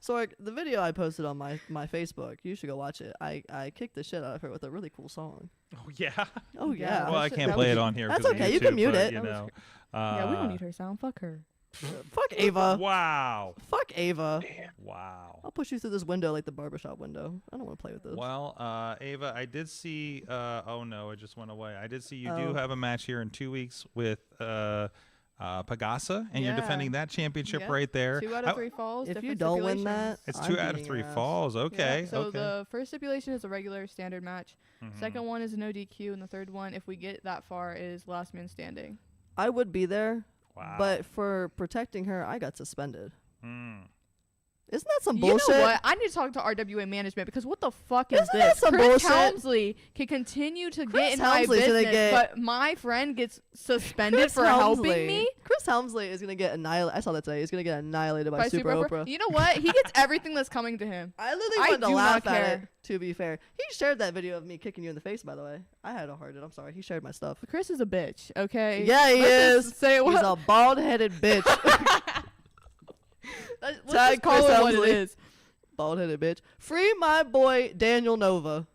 So like, the video I posted on my Facebook, you should go watch it. I kicked the shit out of her with a really cool song. Oh yeah. Oh yeah. Well, I can't play it on here. That's 'cause of okay. You can YouTube, mute but, it. You know. Yeah, we don't need her sound. Fuck her. Fuck Ava. Wow. Fuck Ava. Wow. I'll push you through this window like the barbershop window. I don't want to play with this. Well, Ava, I did see. Oh no, it just went away. I did see you do Oh. have a match here in 2 weeks with Pagasa, and you're Yeah. defending that championship Yep. right there. 2 out of 3 falls. If you different don't win stipulations. that, It's I'm 2 out of beating 3 your ass. falls. Okay. Yeah, so okay. the first stipulation is a regular standard match. Mhm. Second one is no DQ, and the third one, if we get that far, is last man standing. I would be there, Wow. but for protecting her, I got suspended. Mm. Isn't that some You bullshit? know what? I need to talk to RWA management because what the fuck is Isn't that this? some Chris bullshit? Helmsley can continue to Chris get in my Helmsley's gonna business, get- but my friend gets suspended Chris for Helmsley. helping me Chris Helmsley is gonna get annihilated. I saw that today. He's gonna get annihilated by Super Oprah. You know what? He gets everything that's coming to him. I literally I wanted to do laugh not at care. it. To be fair, he shared that video of me kicking you in the face. By the way, I had a heart. I'm sorry. He shared my stuff. Chris is a bitch. Okay. Yeah, he Let's is. just Say He's what? a bald-headed bitch. Let's Tag just call Chris it what it Helmsley. is. Bald-headed bitch. Free my boy Daniel Nova.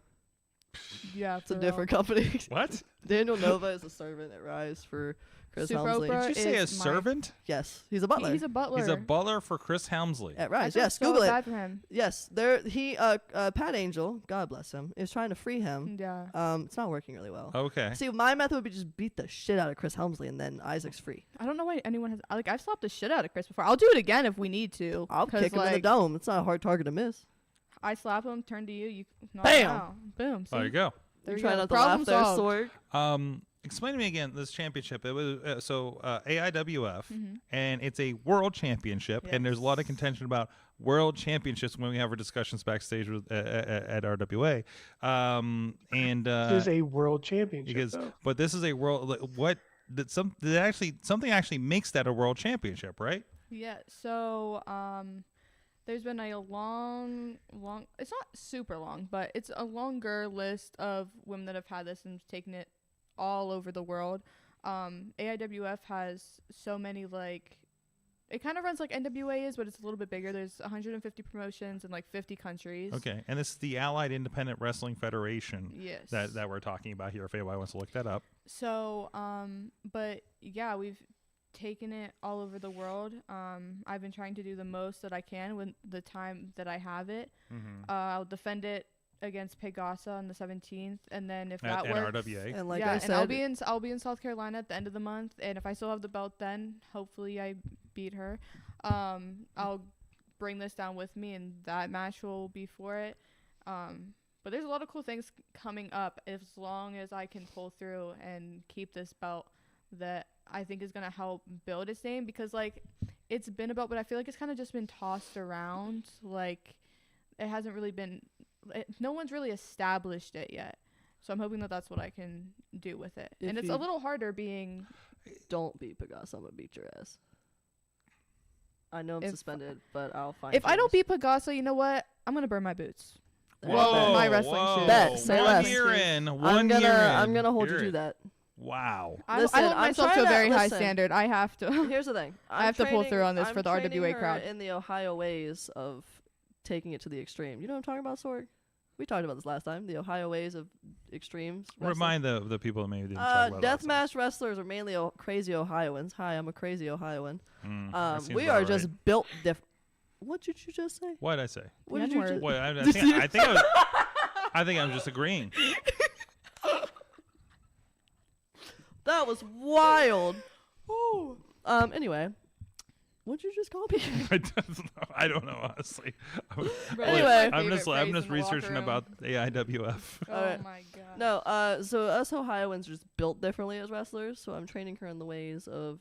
Yeah, It's a for different real. company. What? Daniel Nova is a servant at Rise for Chris Super Helmsley. Oprah Did you say a is my- servant? Yes, he's a butler. He's a butler. He's a butler for Chris Helmsley. at I Rise. feel Yes, so Google bad it. for him. Yes, Pat Angel, God bless him, is trying to free him. Yeah. It's not working really well. Okay. See, my method would be just beat the shit out of Chris Helmsley, and then Isaac's free. I don't know why anyone has. Like, I've slapped the shit out of Chris before. I'll do it again if we need to. I'll 'cause, kick him in the like, dome. It's not a hard target to miss. I slap him, turn to you, you knock Bam! him out. Boom. There see? you go. There You're you trying go. not to laugh Problem there, solved. Sorg. Explain to me again this championship. It was AIWF, Mm-hmm. and it's a world championship. And there's a lot of Yes. contention about world championships when we have our discussions backstage with, at RWA. It is a world championship. Because, though. but this is a world. What that something actually makes that a world championship, right? Yeah. So, there's been a long. It's not super long, but it's a longer list of women that have had this and taken it all over the world. AIWF has so many, like, it kind of runs like NWA is, but it's a little bit bigger. There's 150 promotions in like 50 countries. Okay, and this is the Allied Independent Wrestling Federation. Yes. That we're talking about here. If anybody wants to look that up. So, but yeah, we've taken it all over the world. I've been trying to do the most that I can with the time that I have it. I'll defend it against Pegasa on the 17th, and then if that works, RWA. And like yeah, I said, and I'll be in South Carolina at the end of the month, and if I still have the belt, then hopefully I beat her. I'll bring this down with me, and that match will be for it. But there's a lot of cool things coming up as long as I can pull through and keep this belt that I think is gonna help build its name, because like it's been about, but I feel like it's kind of just been tossed around. Like it hasn't really been. No one's really established it yet, so I'm hoping that that's what I can do with it. If And it's you a little harder being. don't beat Pegasa, I'm gonna beat your ass. I know I'm If- suspended, but I'll find. If I don't beat Pegasa, you know what? I'm gonna burn my boots. Whoa, my wrestling whoa. shoes. Bet, say one less. year in. I'm gonna hold you Here to it- that. Wow. I Listen, hold I'm myself to trying a very high listen, standard. I have to. Here's the thing. I have to pull through on this I'm for the training RWA her crowd. in the Ohio ways of taking it to the extreme. You know what I'm talking about, Sorg? We talked about this last time. The Ohio ways of extremes. wrestling. Remind the people that maybe didn't talk about that. Deathmatch wrestlers are mainly crazy Ohioans. Hi, I'm a crazy Ohioan. That seems We about are right. just built different. What did you just say? What did I say? What did you N-word. just? What, I Did think you- I think I'm just agreeing. That was wild. Ooh. Anyway, what'd you just call me? I don't know, honestly. Anyway. I'm Favorite just phrase in the researching locker about AIWF. Oh Alright. my god. No, so us Ohioans are just built differently as wrestlers, so I'm training her in the ways of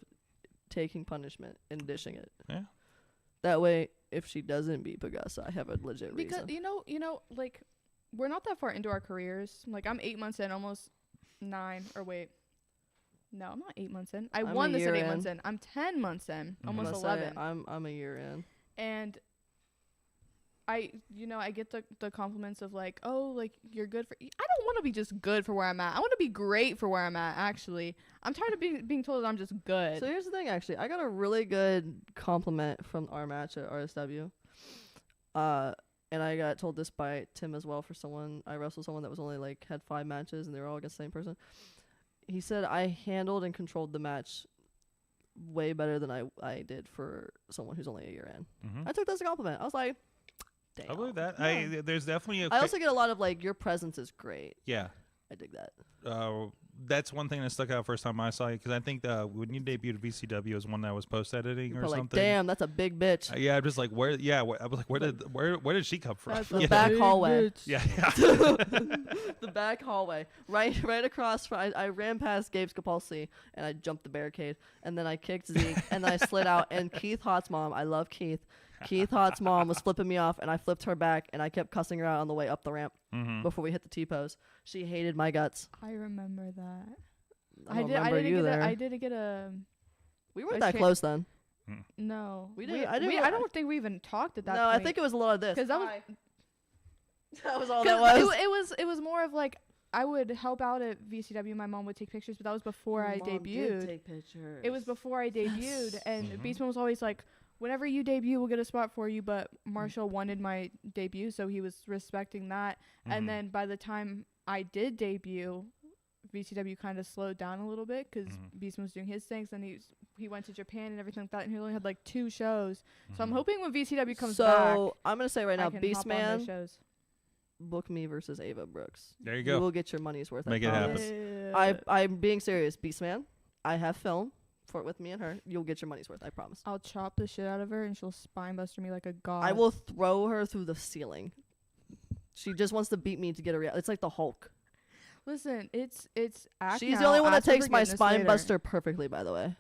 taking punishment and dishing it. Yeah. That way, if she doesn't beat Pegasa, I have a legit Because reason. you know, like we're not that far into our careers. Like I'm 8 months in, almost 9. Or wait, no, I'm not 8 months in. I I'm won a this at year 8 in. months in. I'm 10 months in, I'm almost gonna say 11. I'm a year in. And I get the compliments of like, oh, like you're good for. I don't want to be just good for where I'm at. I want to be great for where I'm at. Actually, I'm tired of being told that I'm just good. So here's the thing, actually. I got a really good compliment from our match at RSW. And I got told this by Tim as well, for someone. I wrestled someone that was only like had 5 matches and they were all against the same person. He said I handled and controlled the match way better than I did for someone who's only a year in. Mhm. I took that as a compliment. I was like, damn. I believe that. Yeah. There's definitely a. I also get a lot of like, your presence is great. Yeah. I dig that. That's one thing that stuck out first time I saw you, because I think when you debuted at VCW was one that was post editing or You're like, something. damn, that's a big bitch. Yeah, I'm just like, where? Yeah, I was like, where did she come from? That's The Yeah. back hallway. Yeah. The back hallway, right across. I ran past Gabe Scapulsi and I jumped the barricade, and then I kicked Zeke, and then I slid out. And Keith Hott's mom, I love Keith. Keith Hott's mom was flipping me off, and I flipped her back, and I kept cussing her out on the way up the ramp before we hit the T-pose. She hated my guts. I remember that. I don't remember you there. I didn't get a. We weren't a that cha- close then. No, We didn't- I didn't I re- don't think we even talked at that. No, point. I think it was a lot of this. because that was That was all 'cause that was. it was more of like I would help out at VCW. My mom would take pictures, but that was before I debuted. Take pictures. It was before I debuted, and Beastman was always like, whenever you debut, we'll get a spot for you. But Marshall wanted my debut, so he was respecting that. And then by the time I did debut, VCW kind of slowed down a little bit because Beastman was doing his things. Then he went to Japan and everything like that, and he only had like 2 shows. So I'm hoping when VCW comes back. So I'm gonna say right now, I can hop on those Beastman, shows. book me versus Ava Brooks. There you go. You will get your money's worth. Make I it promise. happen. I'm being serious, Beastman. I have film for it with me and her. You'll get your money's worth. I promise. I'll chop the shit out of her, and she'll spinebuster me like a god. I will throw her through the ceiling. She just wants to beat me to get a It's like the Hulk. Listen, it's act She's now, the only one that ask for takes my forgiveness spine later. buster perfectly, by the way.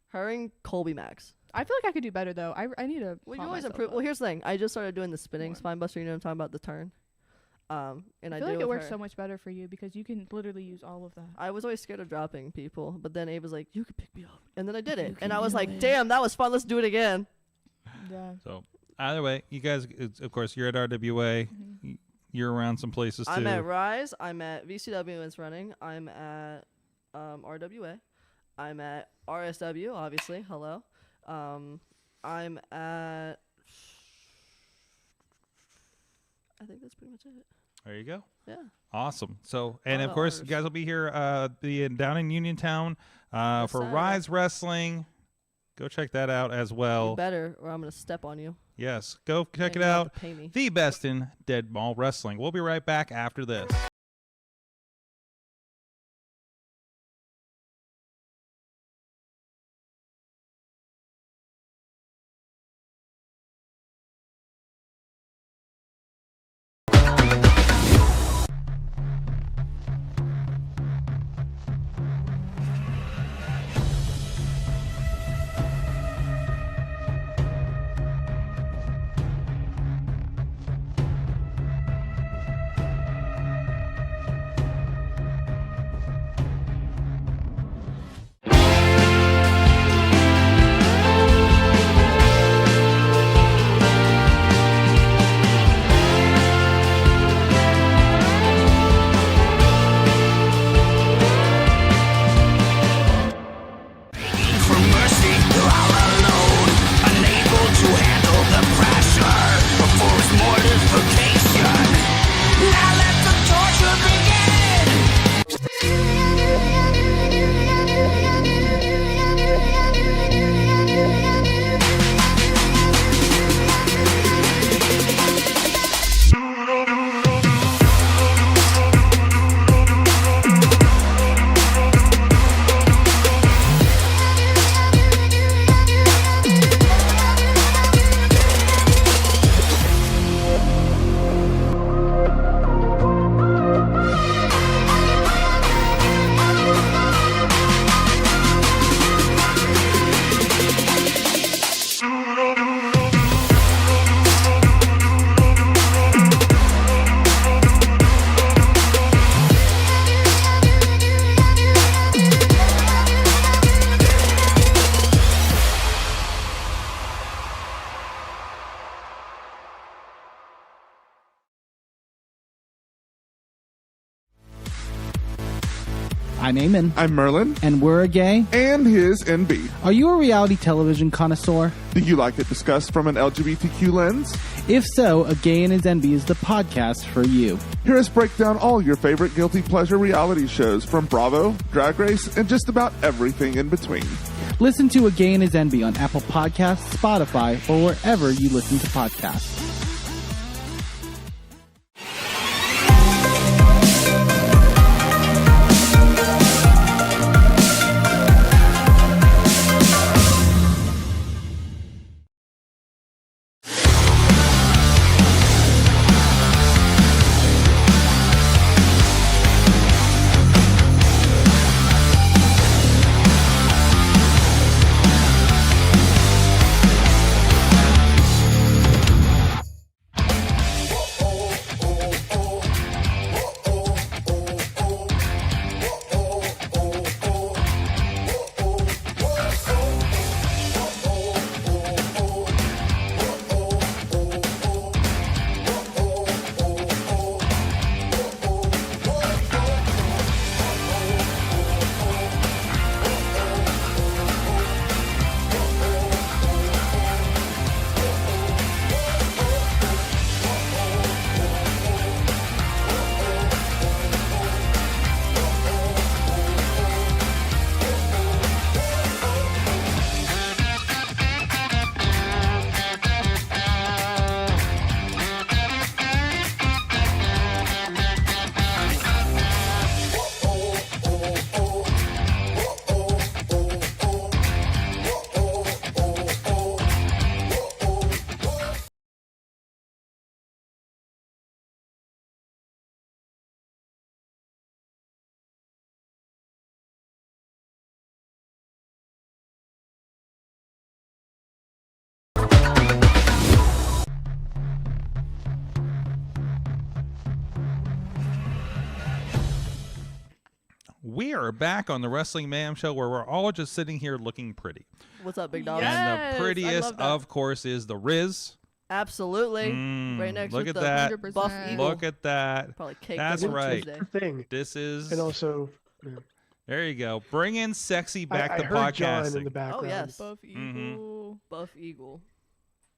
Her and Colby Max. I feel like I could do better though. I need to. Well, you pop always myself improve. up. Well, here's the thing. I just started doing the spinning spine buster. You know what I'm talking about? The turn. And I I feel do like it works her. so much better for you because you can literally use all of that. I was always scared of dropping people, but then Ava's like, "You could pick me up," and then I did You it, and can I was do like, it. "Damn, that was fun. Let's do it again." Yeah. So either way, you guys, of course, you're at RWA. You're around some places too. I'm at Rise. I'm at VCW. It's running. I'm at RWA. I'm at RSW. Obviously, hello. I'm at. I think that's pretty much it. There you go. Yeah. Awesome. So, and of Lot of course, you honors. guys will be here down in Uniontown for Saturday. Rise Wrestling. Go check that out as well. You better, or I'm gonna step on you. Yes, go check And it you have out. to pay me. The best in Dead Ball Wrestling. We'll be right back after this. For mercy, you're all alone, unable to handle the pressure of forced mortification. Now let the torture begin. I'm Eamon. I'm Merlin. And we're a gay. And his NB. Are you a reality television connoisseur? Do you like it discussed from an LGBTQ lens? If so, A Gay and His NB is the podcast for you. Hear us break down all your favorite guilty pleasure reality shows from Bravo, Drag Race, and just about everything in between. Listen to A Gay and His NB on Apple Podcasts, Spotify, or wherever you listen to podcasts. we are back on the Wrestling Mayhem Show where we're all just sitting here looking pretty. What's up, big dog? Yes, And I the prettiest, love that. of course, is the Riz. Absolutely. Right next Look with at the that. 100%. buff eagle. Look at that. Probably cake That's them right. Tuesday. Thing. This is. And also, There you go. Bring in sexy back I to heard John in podcasting. the background. Oh, yes. Buff Mhm. Eagle. Buff eagle.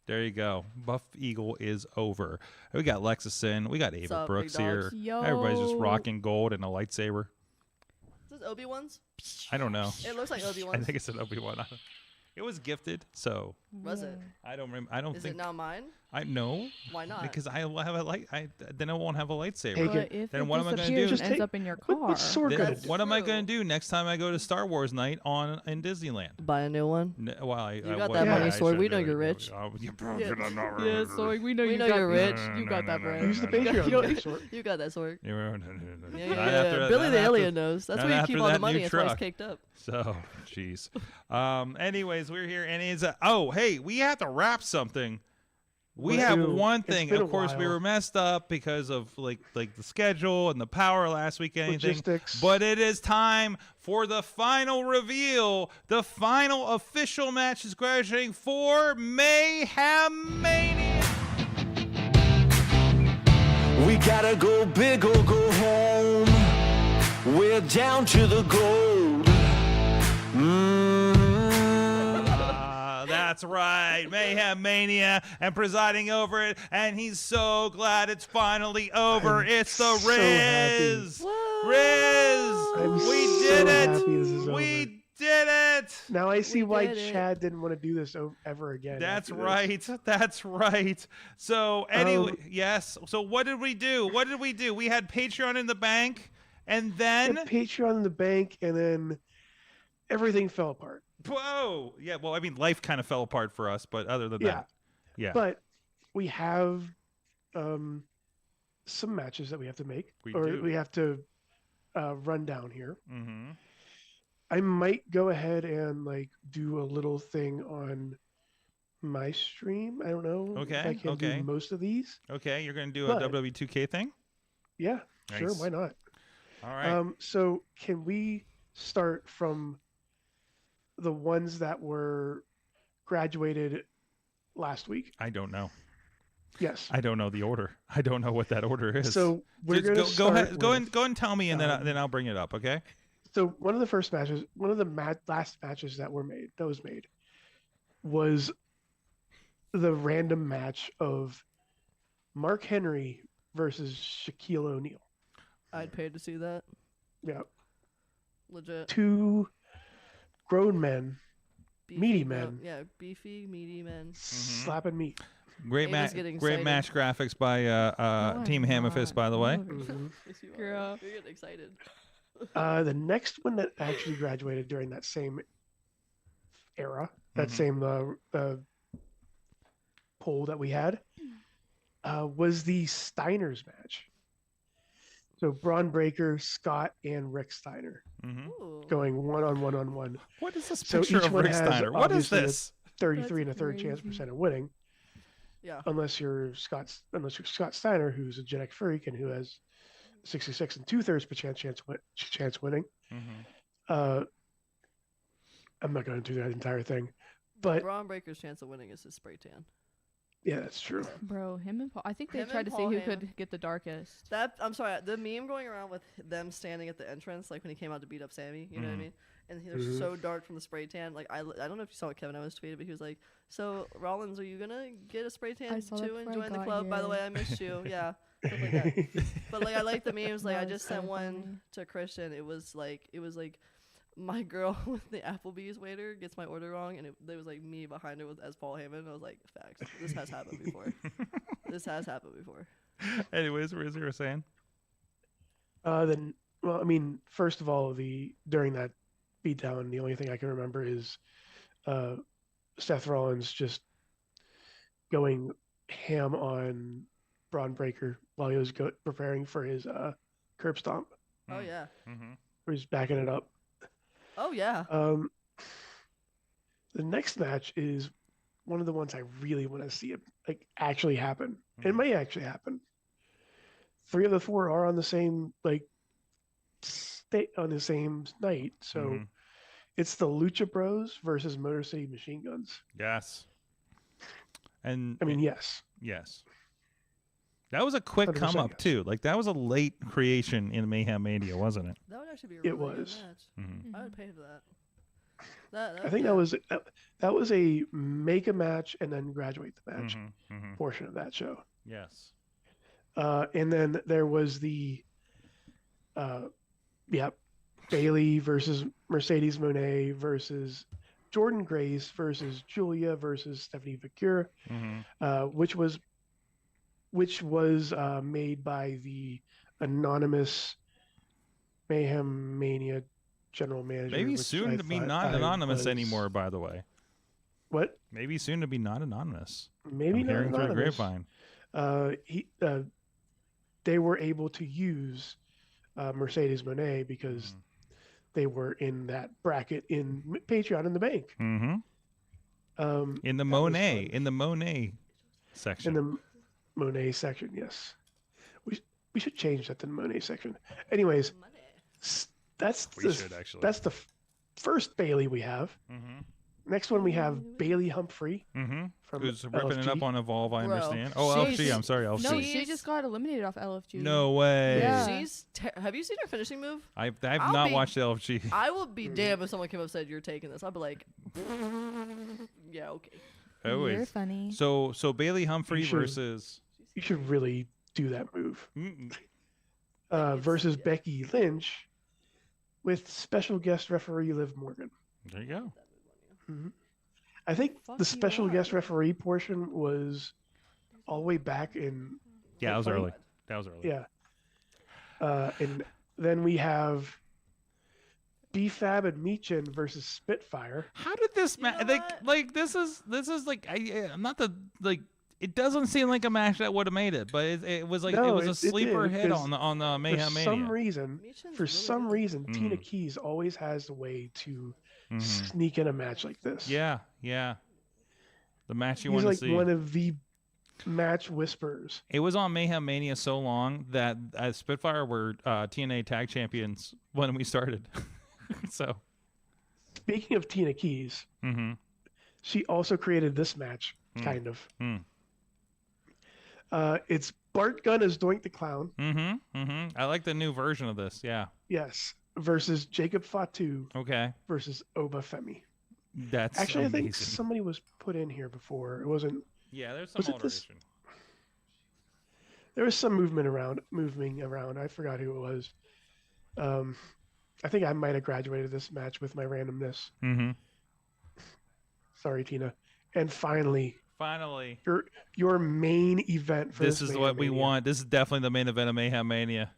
There you go. Buff Eagle is over. We got Lexus in. We got Ava up, big Brooks dogs? here. Yo. Everybody's just rocking gold and a lightsaber. Is this Obi-Wan's? I don't know. It looks like I Obi-Wan's. think it's an Obi-Wan. It was gifted, so Was it? I don't remember. I don't Is think it now mine? I know Why not? because I will have a light. Then I won't have a lightsaber. Take But it. if Then it what am I gonna disappears do? and Just ends take- up in your car. What's Sword Then gonna That's do? what am I true. going to do next time I go to Star Wars night in Disneyland? Buy a new one. Well, I You got well, that yeah, money, I Sword. We should know do you're it. rich. Oh, you- Yeah, so we know We you know got you're the- rich. You got that bread. Use the Patreon. You- link, Sword. You got that, Sword. Yeah, Yeah, Not yeah. after- Billy not the after- Alien knows. That's not where you after keep all the that money. new That's why it's truck. caked up. So, jeez. Anyways, we're here, and it's oh, hey, we have to wrap something. We Well, have dude, one it's thing. been a Of course, we while. were messed up because of like the schedule and the power last week and anything. Logistics. But it is time for the final reveal. The final official match is graduating for Mayhem Mania. We gotta go big or go home. We're down to the gold. That's right, Mayhem Mania, and presiding over it, and he's so glad it's finally over. It's the so happy. Riz. Riz, I'm we so did happy this it. is We over. did it. Now I see why did it. Chad didn't want to do this ever again. That's after this. right. That's right. So anyway, yes. So what did we do? What did we do? We had Patreon in the bank, and then And Patreon in the bank, and then everything fell apart. whoa, yeah. Well, I mean, life kind of fell apart for us, but other than Yeah. that, yeah, But we have some matches that we have to make, We or do. we have to run down here. mm-hmm. I might go ahead and like do a little thing on my stream. I don't know if Okay, I can okay. do most of these. Okay, you're gonna do But- a WWE 2K thing. Yeah, sure, Nice. why not? All right. So can we start from the ones that were graduated last week? I don't know. Yes. I don't know the order. I don't know what that order is. So we're Just going to go start ahead. Go with- and tell me, and then I'll bring it up. Okay. So one of the first matches, one of the last matches that was made, was the random match of Mark Henry versus Shaquille O'Neal. I'd pay to see that. Yeah, Legit. two grown men meaty no, men. Yeah, beefy, meaty men. slapping meat. Great Ava's getting great excited. match graphics by Team Hammerfist, by the way. Mhm. Yes, you are. Girl. You're getting excited. The next one that actually graduated during that same era, that same poll that we had, was the Steiners match. So Braun Breaker, Scott, and Rick Steiner Ooh. going one-on-one. What is this So picture each of one Rick has Steiner? What is obviously a this? 33 That's and a third chance crazy. percent of winning, Yeah. unless you're Scott Steiner, who's a genetic freak and who has 66 and 2/3% chance winning. I'm not going to do that entire thing, but Braun Breaker's chance of winning is his spray tan. yeah, that's true. Bro, him and Paul. I think they Him tried and to see Paul who Heyman. could get the darkest. That I'm sorry, the meme going around with them standing at the entrance, like when he came out to beat up Sammy, you know what I mean? And they're so dark from the spray tan. Like I don't know if you saw what Kevin Owens tweeted, but he was like, "So Rollins, are you gonna get a spray tan I saw that too and before I join the got club? By the here." way, I missed you. Yeah, stuff like that. But like I like the memes. Like I That was just sent so one funny. to Christian. It was like my girl with the Applebee's waiter gets my order wrong, and there was like me behind her as Paul Heyman. I was like, facts. This has happened before. This has happened before. Anyways, what you were saying? Then, well, I mean, first of all, during that beatdown, the only thing I can remember is Seth Rollins just going ham on Braun Breaker while he was preparing for his curb stomp, Oh yeah. where he's backing it up. Oh yeah. The next match is one of the ones I really want to see it like actually happen. It might actually happen. 3 of the 4 are on the same like night. So it's the Lucha Bros versus Motor City Machine Guns. Yes. And I mean, yes. Yes. That was a quick 100% come up yes. too. Like that was a late creation in Mayhem Mania, wasn't it? That would actually be a really It was. good match. I would pay for that. I think that was a make a match and then graduate the match portion of that show. Yes. And then there was the Bailey versus Mercedes Moné versus Jordan Grace versus Julia versus Stephanie Vicure, which was made by the anonymous Mayhem Mania general manager. Maybe soon to be not anonymous anymore, by the way. What? Maybe soon to be not anonymous. Maybe I'm not hearing anonymous. through the grapevine. They were able to use Mercedes Moné because they were in that bracket in Patreon in the bank. In the Monet section. In the Monet section, yes. We should change that to the Monet section. Anyways, that's the first Bailey we have. Next one we have Bailey Humphrey. From Who's ripping LFG. it up on Evolve, I Bro, understand. Oh, LFG, I'm sorry, LFG. No, she just got eliminated off LFG. No way. Yeah. She's have you seen her finishing move? I've I'll not be- watched LFG. I will be damned if someone came up and said you're taking this. I'd be like, yeah, okay. Always. You're funny. So Bailey Humphrey You should- versus You should really do that move. Versus Becky Lynch with special guest referee Liv Morgan. There you go. I think Fuck the you special are. guest referee portion was all the way back in. Yeah, that was Fight. early. That was early. Yeah. And then we have B-Fab and Michin versus Spitfire. How did this match? Like this is like I'm not the like. It doesn't seem like a match that would have made it, but it was like No, it was a it sleeper did, hit 'cause on the Mayhem For some Mania. reason, Michin's Tina Keys always has a way to sneak in a match like this. Yeah. The match you He's want like to see. one of the match whisperers. It was on Mayhem Mania so long that Spitfire were TNA Tag Champions when we started. So. Speaking of Tina Keys, she also created this match, kind of. It's Bart Gunn as Doink the Clown. I like the new version of this. Yeah. Yes. Versus Jacob Fatu. Okay. Versus Oba Femi. That's Actually, amazing. I think somebody was put in here before. It wasn't. Yeah, there's some was it this- alteration. There was some moving around. I forgot who it was. I think I might have graduated this match with my randomness. Sorry, Tina. And finally, your main event for This is Mayhem what we Mania. want. This is definitely the main event of Mayhem Mania.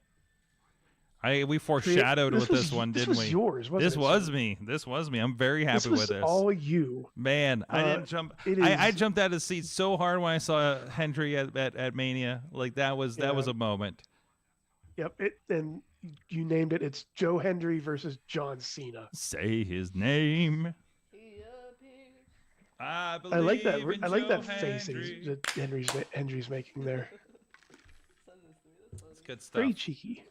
We foreshadowed This with was- this one, this didn't was we? yours, wasn't This it, was sir? me. This was me. I'm very happy This was with this. all you. Man, I didn't jump. it I is- jumped out of the seat so hard when I saw Hendry at Mania. Like that was a moment. Yep. And you named it. It's Joe Hendry versus John Cena. Say his name. I like that. believe in I like Joe that face Hendry. that Hendry's making there. It's good stuff. Very cheeky.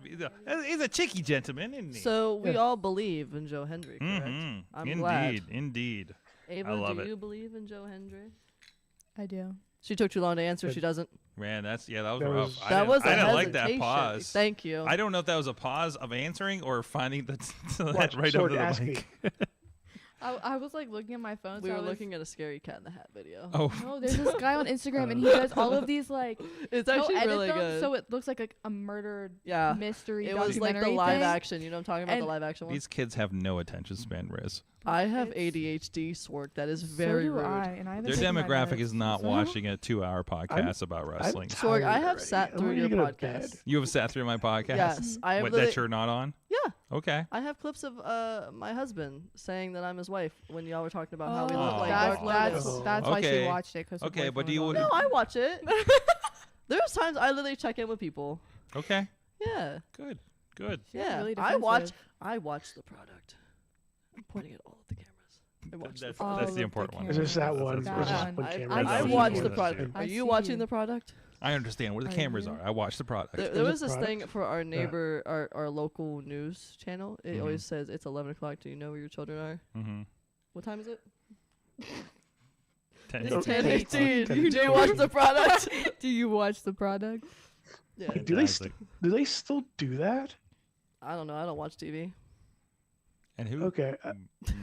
He's a cheeky gentleman, isn't he? So we all believe in Joe Hendry, correct? I'm Indeed, glad. indeed. Ava, I love do it. you believe in Joe Hendry? I do. She took too long to answer. She doesn't. Man, that was rough. That was a I didn't like that hesitation. pause. Thank you. I don't know if that was a pause of answering or finding that Watch, right Sorg, over the ask mic. I was like looking at my phone. We so were I was, looking at a scary cat in the hat video. Oh. No, there's this guy on Instagram and he does all of these like. It's he'll actually edit really them good. So it looks like a murdered Yeah. mystery. It was like the documentary live thing. action. You know what I'm talking about? The And live action one. These kids have no attention span, Riz. I have ADHD, Swark. That is very so do rude. I, and I haven't Their taken my demographic meds, is not so- watching a 2-hour podcast about wrestling. Swark, I have already. sat I'm through ready your to go to bed. podcast. You have sat through my podcast? Yes, I have. What, literally- that you're not on? Yeah, Okay. I have clips of my husband saying that I'm his wife when y'all were talking about how we Oh, look like that's Dark Lotus. that's why she Okay. watched it. Cause her Okay, but boyfriend do you- was on No, it. I watch it. There's times I literally check in with people. Okay. Yeah, Good. Good. She was yeah. really I watch. defensive. I watch the product. I'm pointing at all of the cameras. I watch the That's, product. that's All the of important the one. Is this that cameras. one? That Or is this one. one I, camera? I That's the watch one. the product. I Are you see watching you. the product? I understand where the cameras are. I watch the product. There was this thing for our neighbor, our local news channel. It always says it's 11 o'clock. Do you know where your children are? Mm-hmm. What time is it? 10:18. Do you watch the product? Do you watch the product? Yeah. Wait, do they still do that? I don't know. I don't watch TV. And who? Okay.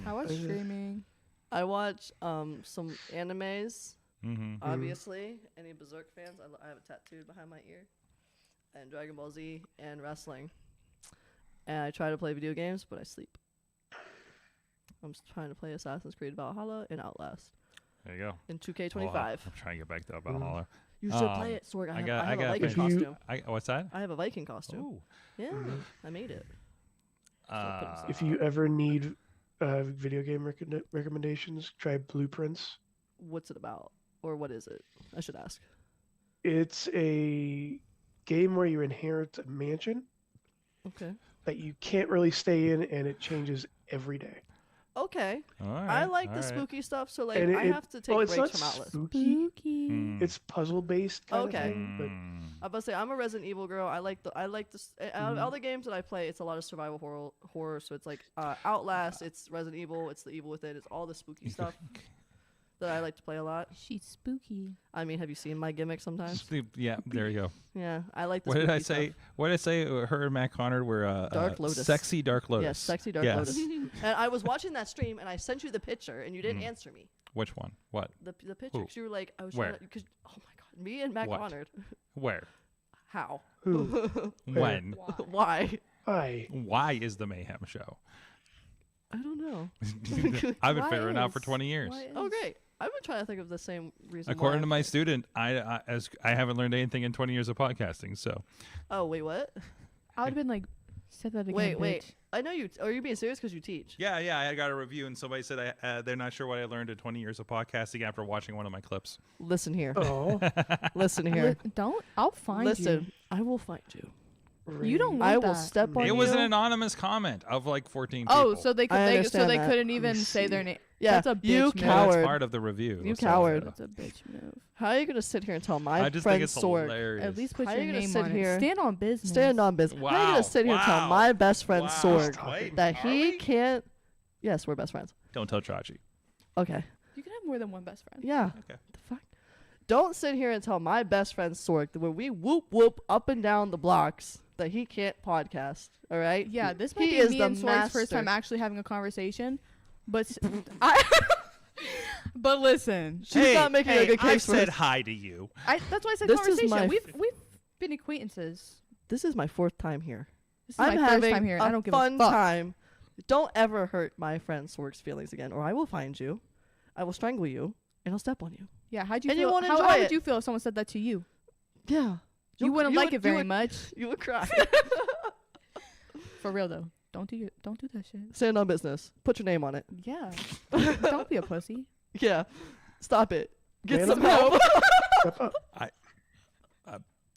I watch streaming. I watch some animes. Mm-hmm. Obviously, any Berserk fans? I have it tattooed behind my ear. And Dragon Ball Z and wrestling. And I try to play video games, but I sleep. I'm just trying to play Assassin's Creed Valhalla and Outlast. There you go. In 2K25. I'm trying to get back to Valhalla. You should play it, Sorg. I have a Viking costume. What's that? I have a Viking costume. Ooh. Yeah, I made it. If you ever need video game recommendations, try Blueprints. What's it about? Or what is it? I should ask. It's a game where you inherit a mansion. Okay. That you can't really stay in, and it changes every day. Okay. Right, I like the spooky stuff, so like I have to take breaks from Outlast. Spooky. It's puzzle based. Okay. But I'm about to say I'm a Resident Evil girl. I like out of all the games that I play, it's a lot of survival horror. So it's like Outlast, it's Resident Evil, it's the Evil Within, it's all the spooky stuff that I like to play a lot. She's spooky. I mean, have you seen my gimmick sometimes? Yeah, there you go. Yeah, I like. What did I say? Stuff. What did I say? Her and Matt Connor were Dark Lotus. Sexy Dark Lotus. Yes, sexy Dark Lotus. And I was watching that stream, and I sent you the picture, and you didn't answer me. Which one? What? The picture. Because you were like, I was Where? trying to. Cause, oh my god, me and Matt Connor. Where? How? Who? When? Why? Why? Why is the Mayhem show? I don't know. I've been figuring it out for 20 years. Oh, great. I've been trying to think of the same reason. According to my student, I haven't learned anything in 20 years of podcasting. So. Oh wait, what? I would have been like, said that again. Wait. Bitch. I know you. Are you being serious? Because you teach. Yeah. I got a review, and somebody said they're not sure what I learned in 20 years of podcasting after watching one of my clips. Listen here. Oh. Listen here. I'll find you. Listen, I will find you. You don't want I that. will step on you. It was an anonymous comment of like 14 people. Oh, so they that. couldn't even say their name. Yeah, That's a bitch you move. coward. That's part of the review. You so, coward. That's a bitch move. How are you gonna sit here and tell my I just friend think it's Sorg? hilarious. At least put How your are you gonna name sit on here? it. Stand on business. Stand on business. How are you gonna sit here and tell my best friend Sorg Wait, that are he we? can't? Yes, we're best friends. Don't tell Chachi. Okay. You can have more than one best friend. Yeah. Okay. The fuck? Don't sit here and tell my best friend Sorg that when we whoop up and down the blocks that he can't podcast. All right. Yeah, this might he be is me the and Sorg's master. first time actually having a conversation, but but listen, She's not making a good I case for said us. hi to you. that's why I said This is conversation. my We've been acquaintances. This is my 4th time here. This is I'm my first having time here. a I don't give fun a fuck. time. Don't ever hurt my friend Sorg's feelings again, or I will find you. I will strangle you, and I'll step on you. Yeah, how'd you And you feel? won't How enjoy would it. you feel if someone said that to you? Yeah. You wouldn't like it very would- much. You would cry. For real though, don't do that shit. Stand on business. Put your name on it. Yeah, don't be a pussy. Yeah. Stop it. Get Man some up. help.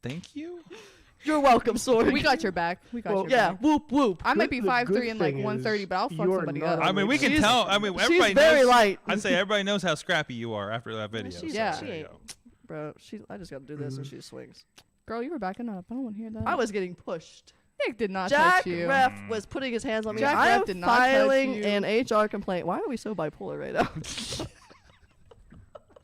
Thank you. You're welcome, Sorg. We got your back. We got your Yeah. back. Whoop whoop. I might be The 5'3" good and like thing 130, is but I'll fuck you're somebody not up. I mean, we can She's- tell. I mean, everybody She's very knows. light. I'd say everybody knows how scrappy you are after that video. she's- so Yeah. there she you ain't- go. Bro, I just got to do this and she swings. Girl, you were backing up. I don't want to hear that. I was getting pushed. Nick did not Jack touch you. Ref was putting his hands on me. Jack I Ref am did not touch filing you. an HR complaint. Why are we so bipolar right now?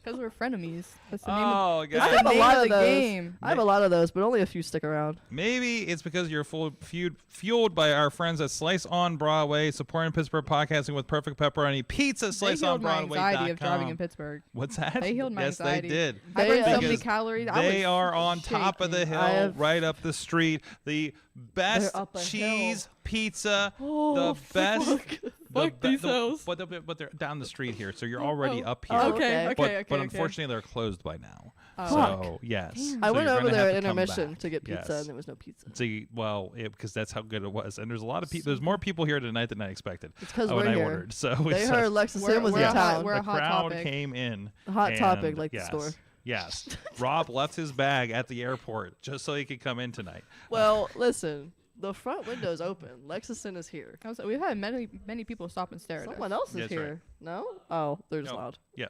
Because we're frenemies. That's the name Oh, of, God. I that's have the a name lot of of the those. game. I have a lot of those, but only a few stick around. Maybe it's because you're fueled by our friends at Slice on Broadway, supporting Pittsburgh podcasting with perfect pepperoni pizza. They Slice healed on my anxiety of driving in Pittsburgh. Pittsburgh. What's that? They healed my yes, anxiety. they did. I burned so many Because calories. I They was are on top of the shaking. hill, right up the street. The best up a cheese pizza. Oh, the best. Fuck these hills. But they're down the street here, so you're already up here. Oh, Okay, okay. okay, But okay. unfortunately, they're closed by now. Oh. So yes, Damn. I So went you're over gonna there have at to come intermission back. to get pizza, Yes. and there was no pizza. See, well, because that's how good it was, and there's a lot of people. There's more people here tonight than I expected. It's because when we're I here. ordered, so They it's heard a- Alexis We're- Sim was we're in a hot- town. we're the a hot crowd topic. came in. Hot topic, and like the yes, store. Yes, Rob left his bag at the airport just so he could come in tonight. Well, listen, the front window's open. Lexington is here. We've had many people stop and stare at us. Someone else is That's here. right. No? Oh, they're just No. loud. Yeah.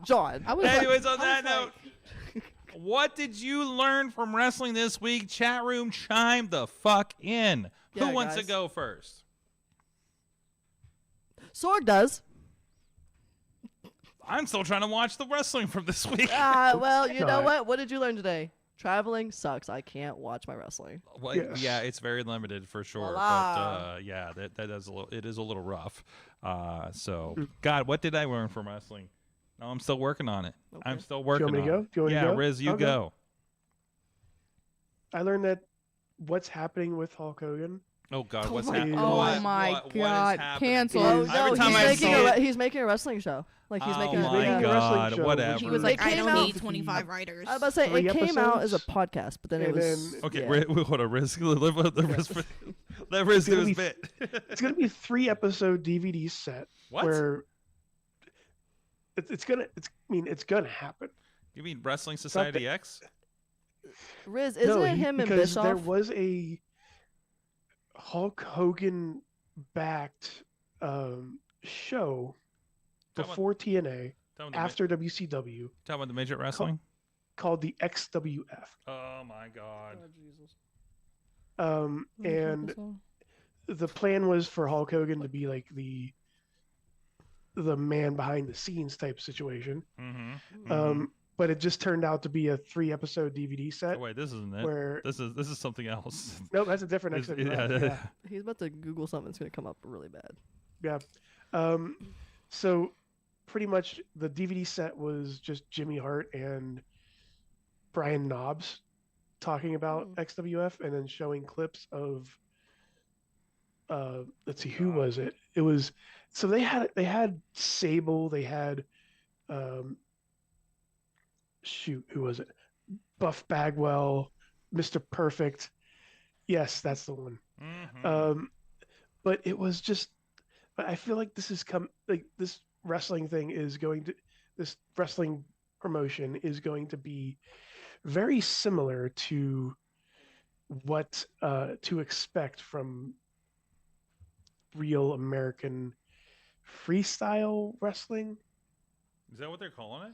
John. I was Anyways, on I that was note, What did you learn from wrestling this week? Chat room, chime the fuck in. Yeah, Who wants to guys. go first? Sorg does. I'm still trying to watch the wrestling from this week. Well, you know Sorry. what? What did you learn today? Traveling sucks. I can't watch my wrestling. Well, Yes. yeah, it's very limited for sure. Voila. But yeah, that is it is a little rough. So, God, what did I learn from wrestling? No, I'm still working on it. I'm Okay. still working me to on go? it. Do you want me to Yeah, go? Riz, you I'll go. go. I learned that what's happening with Hulk Hogan. Oh God, what's my happening? God. Oh What- my what is God, happening? cancel. Oh, Every no, Every time he's I making see a it, he's making a wrestling show. Like he's making. oh a, my making a wrestling God, show, whatever. He was It like, I came don't out- need 25 writers. I was about to say 3 it came out as a episodes, podcast, but then it and was. then- Okay, yeah. hold on, Riz. Let Riz do gonna his be- bit. It's going to be a 3-episode DVD set What? where it's gonna happen. You mean Wrestling Society X? Riz, isn't No, it him and because Bischoff? there was a Hulk Hogan backed show Talking before TNA Talking after WCW about the midget wrestling? called the XWF. Oh my God. And the plan was for Hulk Hogan to be like the man behind the scenes type situation. Mm-hmm. But it just turned out to be a 3-episode DVD set. Oh, wait, this isn't it. Where This is something else. no, that's a different It's- XWF. yeah. Yeah. He's about to Google something that's gonna come up really bad. Yeah. So pretty much the DVD set was just Jimmy Hart and Brian Knobbs talking about XWF and then showing clips of let's see, who was it? It was so they had Sable, they had shoot, who was it? Buff Bagwell, Mr. Perfect. Yes, that's the one. Mhm. But it was just I feel like this wrestling thing is going to this wrestling promotion is going to be very similar to what to expect from real American freestyle wrestling. Is that what they're calling it?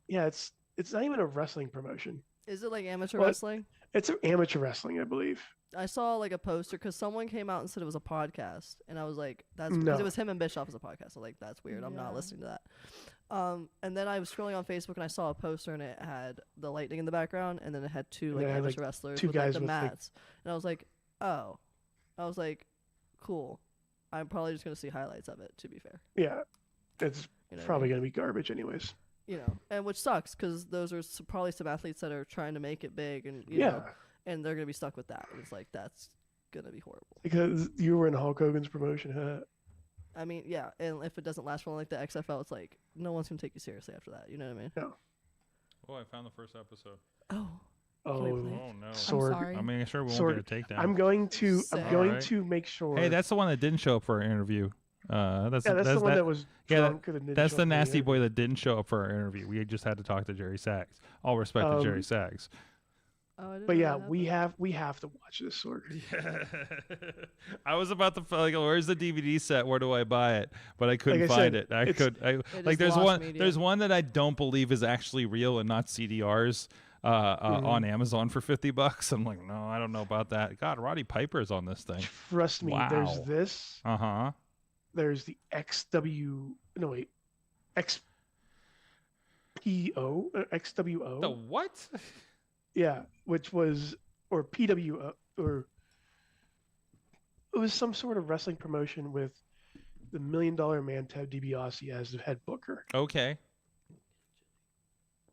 Yeah, it's not even a wrestling promotion. Is it like amateur Well, wrestling? It's amateur wrestling, I believe. I saw like a poster because someone came out and said it was a podcast, and I was like, "That's because No. it was him and Bischoff as a podcast." I'm like, "That's weird. I'm not Yeah. listening to that." And then I was scrolling on Facebook and I saw a poster and it had the lightning in the background, and then it had two like Yeah, amateur like, wrestlers two with like guys the with, like- mats, and I was like, "Oh," I was like, "Cool." I'm probably just gonna see highlights of it. To be fair, Yeah, it's you know what I probably mean? going to be garbage anyways. You know, and which sucks because those are probably some athletes that are trying to make it big, and you Yeah, know, and they're gonna be stuck with that. And it's like that's gonna be horrible. because you were in Hulk Hogan's promotion, huh? I mean, yeah, and if it doesn't last for long like the XFL, it's like no one's gonna take you seriously after that. You know what I mean? Oh, I found the first episode. Oh, Oh, Can we play? Oh no. Sorg. sorry. I mean, sure we won't Sorg, get a takedown. I'm going to Sick. Alright. make sure. Hey, that's the one that didn't show up for our interview. That's the one that was yeah, drunk and didn't that's show the up for the nasty interview. boy that didn't show up for our interview. We just had to talk to Jerry Sachs. All respect to Jerry Sachs. oh, I didn't But know yeah, that we happened. have to watch this, Sorg. I was about to like, where's the DVD set? Where do I buy it? But I couldn't Like I find said, it. I it's- could. I It like is there's lost one. media. There's one that I don't believe is actually real and not CDRs. On Amazon for $50. I'm like, no, I don't know about that. God, Roddy Piper's on this thing. Trust me, there's Wow. this. Uh-huh. There's the XWO, XWO. The what? Yeah, which was or PWO or it was some sort of wrestling promotion with the $1 Million Man Ted DiBiase as the head booker. Okay.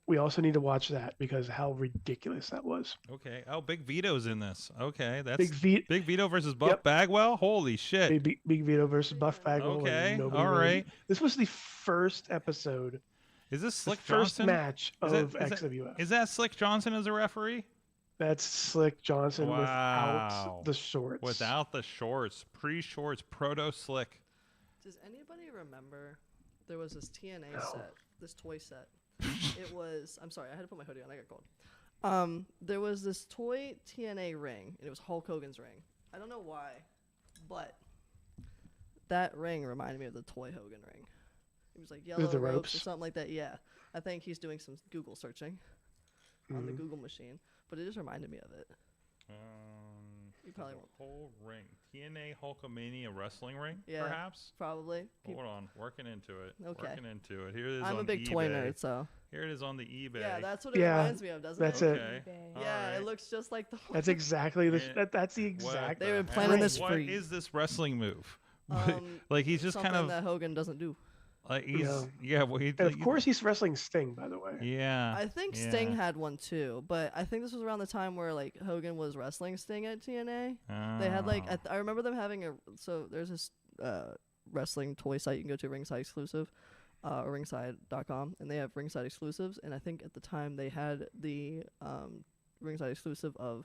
We also need to watch that because how ridiculous that was. Okay. Oh, Big Vito's in this. Okay, that's Big Big Vito versus Buff Yep. Bagwell. Holy shit. Big Vito versus Buff Bagwell. and Okay, nobody all really- right. This was the first episode, Is this the Slick first Johnson? match Is of that- XWF. Is that Slick Johnson as a referee? That's Slick Johnson Wow. without the shorts. Without the shorts, pre-shorts, proto Slick. Does anybody remember there was this TNA set, this toy set? It was. I'm sorry, I had to put my hoodie on. I got cold. There was this toy TNA ring, and it was Hulk Hogan's ring. I don't know why, but that ring reminded me of the toy Hogan ring. It was like yellow the ropes or ropes? something like that. Yeah, I think he's doing some Google searching. on the Google machine, but it just reminded me of it. You probably won't. Whole ring. TNA Hulkamania wrestling ring, Yeah, perhaps? probably. Hold on. Working into it. Okay. Working into it. Here it is I'm on a big eBay. toy nerd, so. Here it is on the eBay. Yeah, that's what it Yeah, reminds me of, doesn't that's it? it. Okay. Yeah, All right. it looks just like the one. That's exactly the. Yeah. That's the exact. They were the planning hell? this What for is this wrestling move? Um, like he's just something kind of that Hogan doesn't do. like he's Yeah. Well, he, And of course, he's wrestling Sting, by the way. Yeah. I think Sting had one too, but I think this was around the time where like Hogan was wrestling Sting at TNA. They had like Oh. I remember them having so there's this wrestling toy site you can go to, Ringside Exclusive, or ringside.com, and they have Ringside exclusives. And I think at the time they had the Ringside exclusive of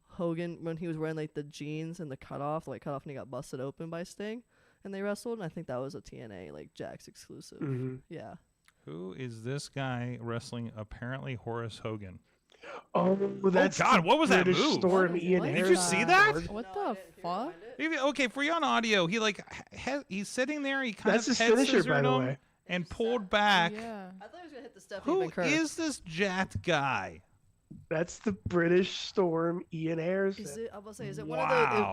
Hogan when he was wearing like the jeans and the cutoff and he got busted open by Sting, and they wrestled. And I think that was a TNA like Jax exclusive. Mm-hmm. Yeah. Who is this guy wrestling? Apparently Horace Hogan. Oh, that's God, the what was that British move? Storm What is- Ian what is Did you see that? What the fuck? Okay, for you on audio, he like he's sitting there. He kind That's of his head finisher, by scissored the him way. and pulled back. Yeah. I thought he was gonna hit the Stephanie Who McCurry. is this jacked guy? That's the British Storm Ian Harrison. Is it? I was say, is it Wow.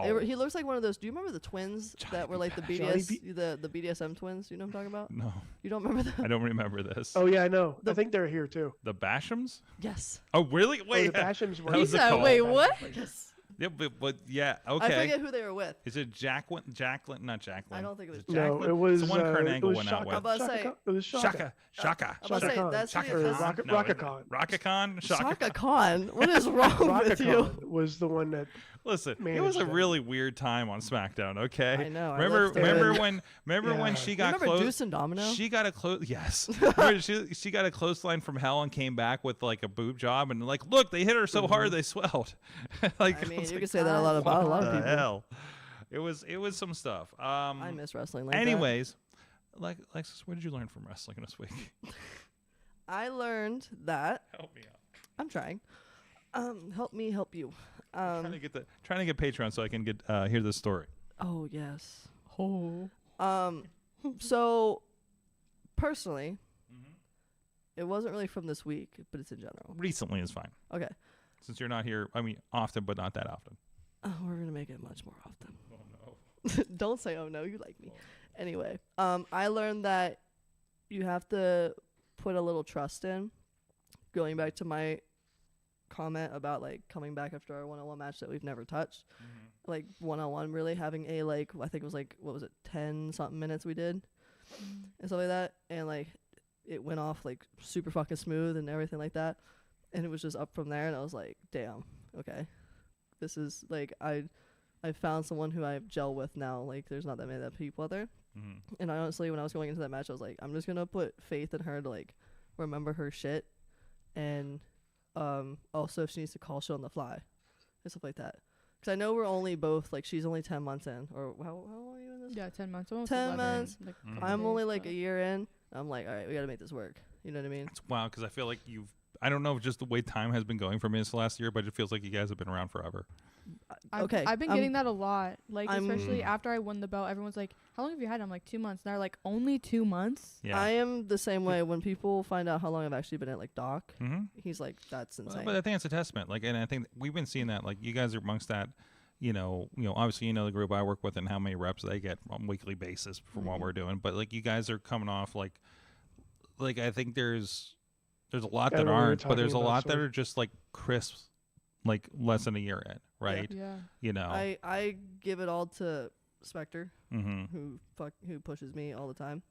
one of the? He looks like one of those. Do you remember the twins that were like the Johnny BDS, the BDSM twins? You know what I'm talking about? No, You don't remember them? I don't remember this. Oh yeah, I know. I think they're here too. The Bashams? Yes. Oh, really? Wait, the Bashams were. that He was the said, call. wait, what? Yes. Yeah, but yeah, I okay. forget who they were with. Is it Jacqueline? Not Jacqueline. I don't think it was Is No, Jacqueline? it was. It's the one Kurt it Angle was went Shaka, out with. I'm about to say- Shaka, it was Shaka. Shaka. I'm about to say Khan. that's Shaka who you- Khan. No, Raka Khan. Raka Khan? Shaka Khan. What is wrong Raka with you? Khan was the one that. Listen, it managed was a them. really weird time on SmackDown. Okay, I know, I Remember, lived through remember it. when? Remember when Yeah. she You got remember close? Deuce and Domino? She got a close. Yes, Remember she got a clothesline from hell and came back with like a boob job and like, look, they hit her so hard they swelled. like, I mean, was you like, could say that about a lot of the people. hell? It was some stuff. I miss wrestling like that. Anyways, Alexis, what did you learn from wrestling this week? I learned that. Help me out. I'm trying. Help me help you. Trying to get Patreon so I can get hear this story. Oh yes. Oh. So personally, it wasn't really from this week, but it's in general. Recently is fine. Okay. Since you're not here, I mean, often, but not that often. Oh, we're gonna make it much more often. Oh no. Don't say oh no, you like me. Anyway, I learned that you have to put a little trust in. Going back to my comment about like coming back after our one-on-one match that we've never touched, like one-on-one, really having a like I think it was like what was it 10 something minutes we did and stuff like that, and like it went off like super fucking smooth and everything like that, and it was just up from there, and I was like, damn, okay, this is like I found someone who I gel with now. Like there's not that many other people out there. And I honestly, when I was going into that match, I was like, I'm just gonna put faith in her to like remember her shit, and also if she needs to call shit on the fly and stuff like that. Because I know we're only both like she's only 10 months in, or how long are you in this? Yeah, 10 months. Almost 10 11, months. like, I'm days, only like but- a year in. I'm like, all right, we gotta make this work. You know what I mean? It's wild because I feel like I don't know if just the way time has been going for me this last year, but it feels like you guys have been around forever. Okay, I've been getting that a lot. Like, I'm- especially after I won the belt, everyone's like, how long have you had? I'm like, 2 months. And they're like, only 2 months? Yeah. I am the same way. When people find out how long I've actually been at like Doc, he's like, that's insane. But I think it's a testament. Like, and I think we've been seeing that. Like, you guys are amongst that. You know, obviously, you know the group I work with and how many reps they get on a weekly basis from what we're doing. But like, you guys are coming off like I think there's a lot I that know what you're aren't, but there's a talking about, lot that sort are just like crisp, like less than a year in, right? Yeah. You know. I give it all to Spectre, Mm-hmm. who pushes me all the time,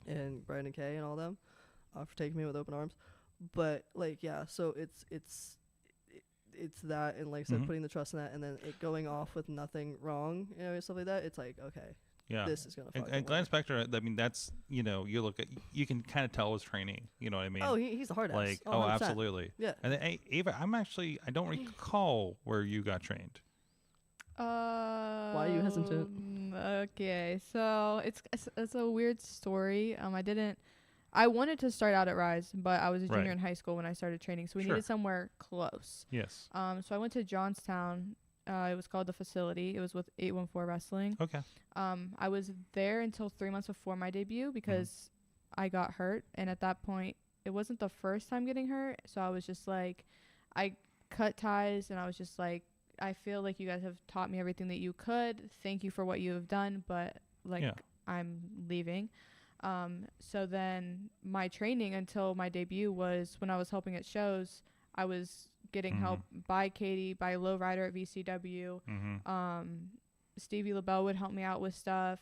and Brandon Kay and all them, for taking me with open arms. But like, yeah, so it's that, and like I said, putting the trust in that, and then it going off with nothing wrong, stuff like that. It's like, okay, Yeah. this is gonna. And Glenn Spector, I mean, that's, you look at, you can kind of tell his training, you know what I mean? Oh, he's a hard ass. Like, 100%. absolutely. Yeah. And then, hey, Ava, I don't recall where you got trained. Why are you hesitant? Okay, so it's a weird story. I wanted to start out at Rise, but I was a junior Right. in high school when I started training, so we Sure. needed somewhere close. Yes. So I went to Johnstown. It was called The Facility. It was with 814 Wrestling. Okay. I was there until 3 months before my debut because I got hurt, and at that point, it wasn't the first time getting hurt. So I was just like, I cut ties and I was just like, I feel like you guys have taught me everything that you could. Thank you for what you have done, but like I'm leaving. So then my training until my debut was when I was helping at shows. I was getting help by Katie, by Lowrider at VCW. Stevie LaBelle would help me out with stuff.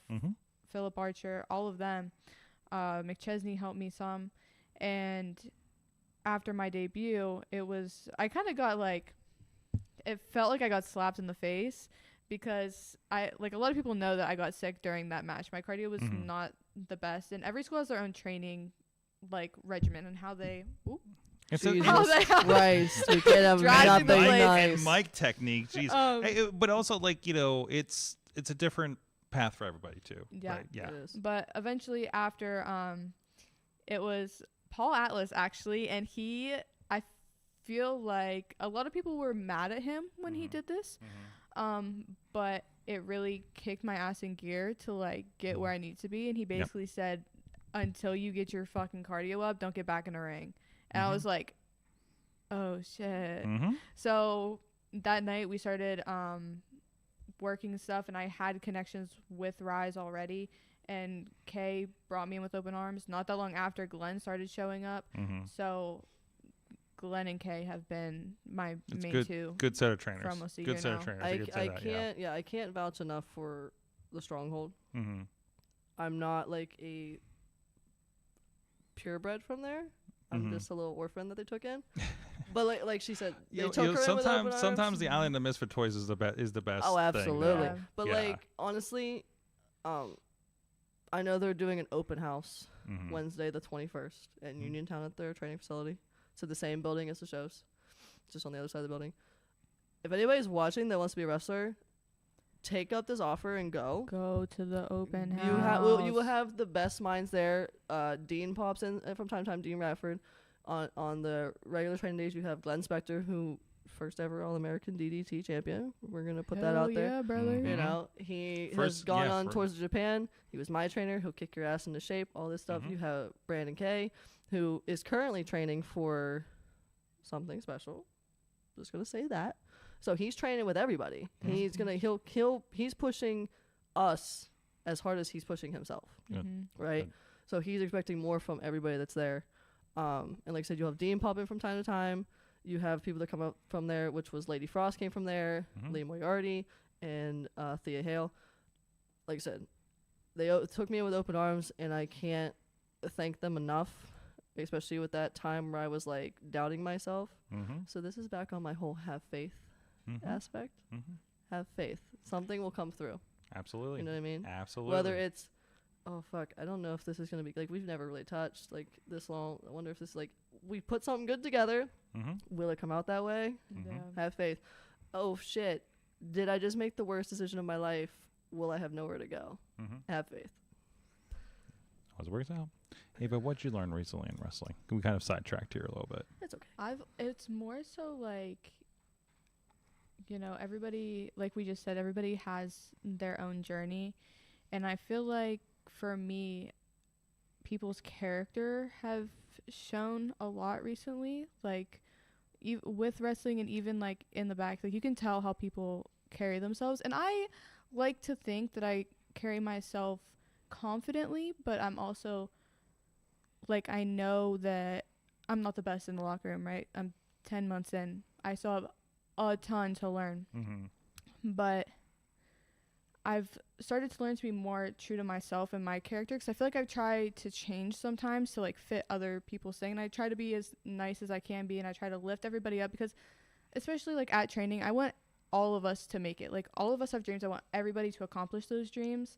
Philip Archer, all of them. McChesney helped me some. And after my debut, I kind of got like, it felt like I got slapped in the face because a lot of people know that I got sick during that match. My cardio was not the best, and every school has their own training like regimen and how they Christ, we can't have nothing nice. And mic technique, jeez. But also, like, you know, it's a different path for everybody too. Yeah, right? Yeah. It is. But eventually, after it was Paul Atlas actually, and I feel like a lot of people were mad at him when he did this, but it really kicked my ass in gear to like get where I need to be. And he basically said, until you get your fucking cardio up, don't get back in the ring. And I was like, oh shit. So that night we started working stuff, and I had connections with Rise already, and Kay brought me in with open arms. Not that long after, Glenn started showing up. So Glenn and Kay have been my main two. Good set of trainers. For almost a good year set now. of trainers. I can't vouch enough for the Stronghold. I'm not like a purebred from there. I'm just a little orphan that they took in. But like she said, they took her in with open arms. Sometimes the Island of Misfit Toys is the best. Oh, absolutely. thing, but like honestly, I know they're doing an open house Wednesday the 21st at Uniontown at their training facility. It's the same building as the shows, just on the other side of the building. If anybody's watching that wants to be a wrestler, take up this offer and go. Go to the open house. You will have the best minds there. Dean pops in from time to time. Dean Radford. On the regular training days, you have Glenn Spector, who first ever All-American DDT champion. We're gonna put that out there. Yeah, brother. You know, he has gone on tours to Japan. He was my trainer. He'll kick your ass into shape. All this stuff. You have Brandon Kay, who is currently training for something special. Just gonna say that. So he's training with everybody. He's pushing us as hard as he's pushing himself. Right? Good. So he's expecting more from everybody that's there. And like I said, you'll have Dean pop in from time to time. You have people that come up from there, which was Lady Frost came from there, Lee Moriarty, and Thea Hale. Like I said, they took me in with open arms, and I can't thank them enough, especially with that time where I was like doubting myself. So this is back on my whole have faith aspect. Have faith. Something will come through. Absolutely. You know what I mean? Absolutely. Whether it's, oh fuck, I don't know if this is gonna be like, we've never really touched like this long. I wonder if this is like, we put something good together. Will it come out that way? Have faith. Oh shit, did I just make the worst decision of my life? Will I have nowhere to go? Have faith. Always works out. Ava, what'd you learn recently in wrestling? We kind of sidetracked here a little bit. It's okay. It's more so like, you know, everybody, like we just said, everybody has their own journey. And I feel like for me, people's character have shown a lot recently, like with wrestling and even like in the back, like you can tell how people carry themselves. And I like to think that I carry myself confidently, but I'm also like, I know that I'm not the best in the locker room, right? I'm 10 months in. I still have a ton to learn. But I've started to learn to be more true to myself and my character, because I feel like I've tried to change sometimes to like fit other people's thing, and I try to be as nice as I can be, and I try to lift everybody up, because especially like at training, I want all of us to make it. Like, all of us have dreams. I want everybody to accomplish those dreams,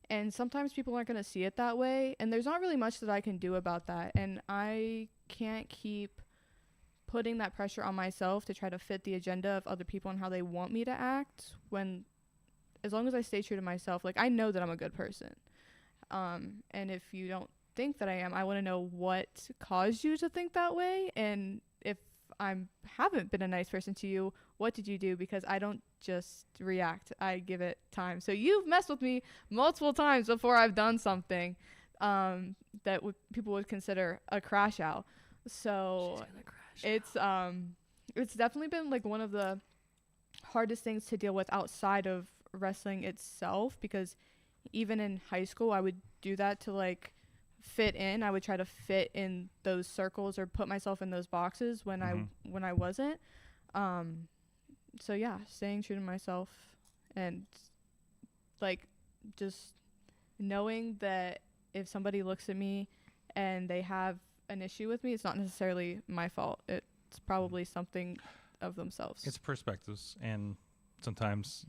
and sometimes people aren't going to see it that way, and there's not really much that I can do about that, and I can't keep putting that pressure on myself to try to fit the agenda of other people and how they want me to act, when as long as I stay true to myself, like, I know that I'm a good person. And if you don't think that I am, I want to know what caused you to think that way. And if I haven't been a nice person to you, what did you do? Because I don't just react. I give it time. So you've messed with me multiple times before I've done something that people would consider a crash out. So it's definitely been like one of the hardest things to deal with outside of wrestling itself, because even in high school I would do that to like fit in. I would try to fit in those circles or put myself in those boxes when I wasn't. So yeah, staying true to myself and like just knowing that if somebody looks at me and they have an issue with me, it's not necessarily my fault. It's probably something of themselves. It's perspectives, and sometimes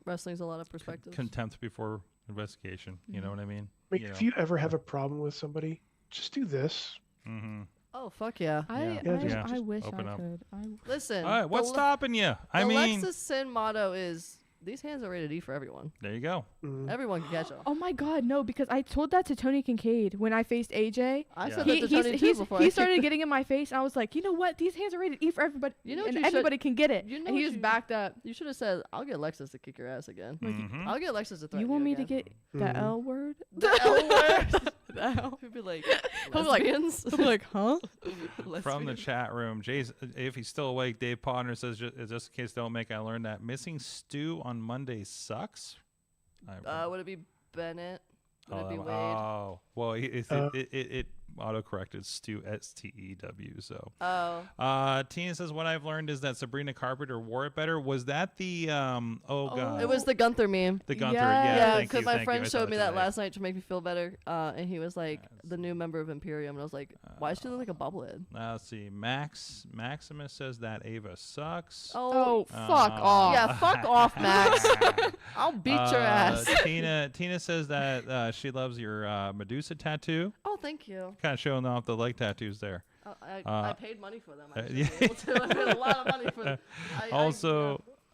wrestling's a lot of perspectives. Contempt before investigation. You know what I mean? Like, if you ever have a problem with somebody, just do this. Oh fuck yeah! I wish I open up. could. Listen. All right, what's stopping you? The Lexus Sin motto is, these hands are rated E for everyone. There you go. Everyone can catch them. Oh my God, no! Because I told that to Tony Kincaid when I faced AJ. I said that to Tony too before. He started getting in my face, and I was like, you know what? These hands are rated E for everybody. You know, and everybody can get it. You know, and he was backed up. You should have said, "I'll get Lexus to kick your ass again." I'll get Lexus to threaten You want me again. to get the L word? The L word. The L. He'll be like, lesbians? He'll be like, huh? From the chat room, Jason, if he's still awake, Dave Podner says, just in case don't make, I learned that missing Stu on Monday sucks. Would it be Bennett? Would it be Wade? Oh, well, it auto-corrected Stu, S-T-E-W, so. Tina says, what I've learned is that Sabrina Carpenter wore it better. Was that the, God. It was the Gunther meme. The Gunther, yeah. Because my friend showed me that last night to make me feel better, and he was like, the new member of Imperium, and I was like, why is she look like a bobblehead? Let's see. Maximus says that Ava sucks. Oh, fuck off. Yeah, fuck off, Max. I'll beat your ass. Tina says that she loves your Medusa tattoo. Oh, thank you. Kind of showing off the leg tattoos there. I paid money for them. I paid a lot of money for them.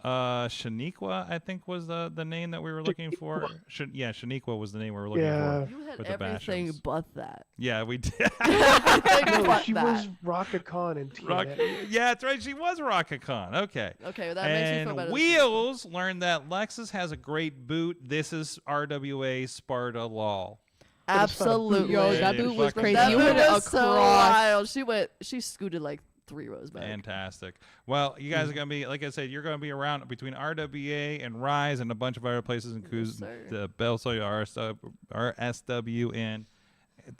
Shaniqua, I think, was the name that we were looking for. Shaniqua was the name we were looking for. You had everything but that. Yeah, we did. No, she was Raka Khan in TNA. Yeah, that's right. She was Raka Khan. Okay. Okay, well, that makes me feel better. Wheels learned that Lexus has a great boot. This is RWA Sparta Lol. Absolutely. Yo, that boot was crazy. That You boot went was so wild. She scooted like 3 rows back. Fantastic. Well, you guys are going to be, like I said, you're going to be around between RWA and Rise and a bunch of other places, including the Bellsoy, RSW, and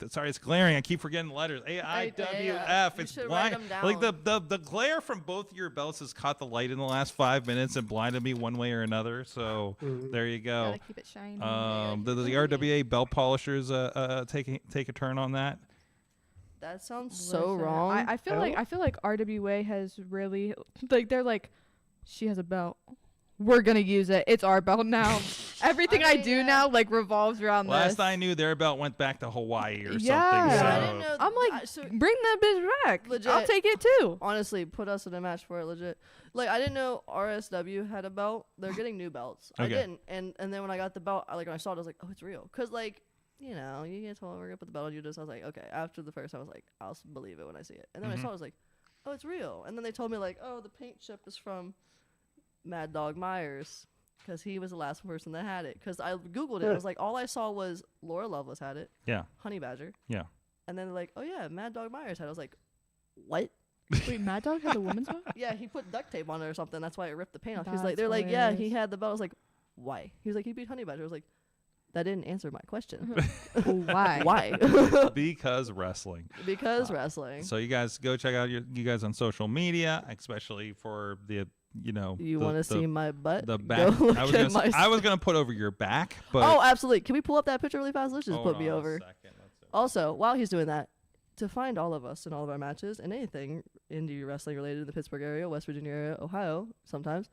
sorry, it's glaring. I keep forgetting the letters. AIWF. It's blind. Like the glare from both your belts has caught the light in the last 5 minutes and blinded me one way or another. So there you go. Gotta keep it shiny. The RWA belt polishers take a turn on that. That sounds so wrong. I feel like RWA has really they're like, she has a belt. We're gonna use it. It's our belt now. Everything I do now like revolves around this. Last I knew, their belt went back to Hawaii or something. So. I didn't know. I'm like, bring that bitch back. Legit. I'll take it too. Honestly, put us in a match for it. Legit. Like, I didn't know RSW had a belt. They're getting new belts. Okay. I didn't. And then when I got the belt, when I saw it, I was like, oh, it's real. Cause like, you know, you get told we're gonna put the belt on you. Just I was like, okay. After the first, I was like, I'll believe it when I see it. And then I saw it, I was like, oh, it's real. And then they told me like, oh, the paint chip is from Mad Dog Myers. Because he was the last person that had it. Because I Googled it. I was like, all I saw was Laura Lovelace had it. Yeah. Honey Badger. Yeah. And then they're like, oh, yeah, Mad Dog Myers had it. I was like, what? Wait, Mad Dog had the woman's belt? Yeah, he put duct tape on it or something. That's why it ripped the paint off. He's That's like, they're like, yeah, he hilarious. had the belt. I was like, why? He was like, he beat Honey Badger. I was like, that didn't answer my question. Why? Why? Because wrestling. Because wrestling. So you guys go check out you guys on social media, especially for the you want to see my butt? The back. Go I was gonna put over your back, but oh, absolutely. Can we pull up that picture really fast? Let's just put me on a over. second. Also, while he's doing that, to find all of us and all of our matches and anything indie wrestling related in the Pittsburgh area, West Virginia area, Ohio, sometimes,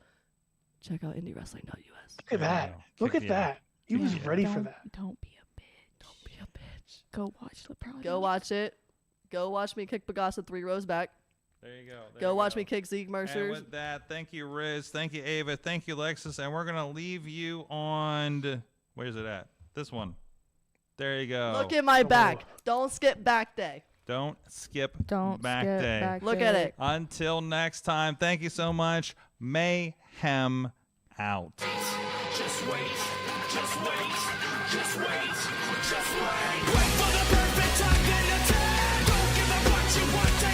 check out IndyWrestling.us. Look at that. Look at that. He was ready for that. Don't be a bitch. Don't be a bitch. Go watch the project. Go watch it. Go watch me kick Bagasa 3 rows back. There you go. Go watch me kick Zeke Mercer. And with that, thank you, Riz. Thank you, Ava. Thank you, Lexus. And we're going to leave you on, where's it at? This one. There you go. Look at my back. Don't skip back day. Don't skip Don't back skip day. back Look day. at it. Until next time, thank you so much. Mayhem out. Just wait, just wait, just wait, just wait. Wait for the perfect time, then attack. Don't give up what you want.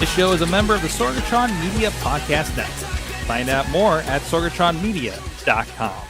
This show is a member of the Sorgatron Media Podcast Network. Find out more at sorgatronmedia.com.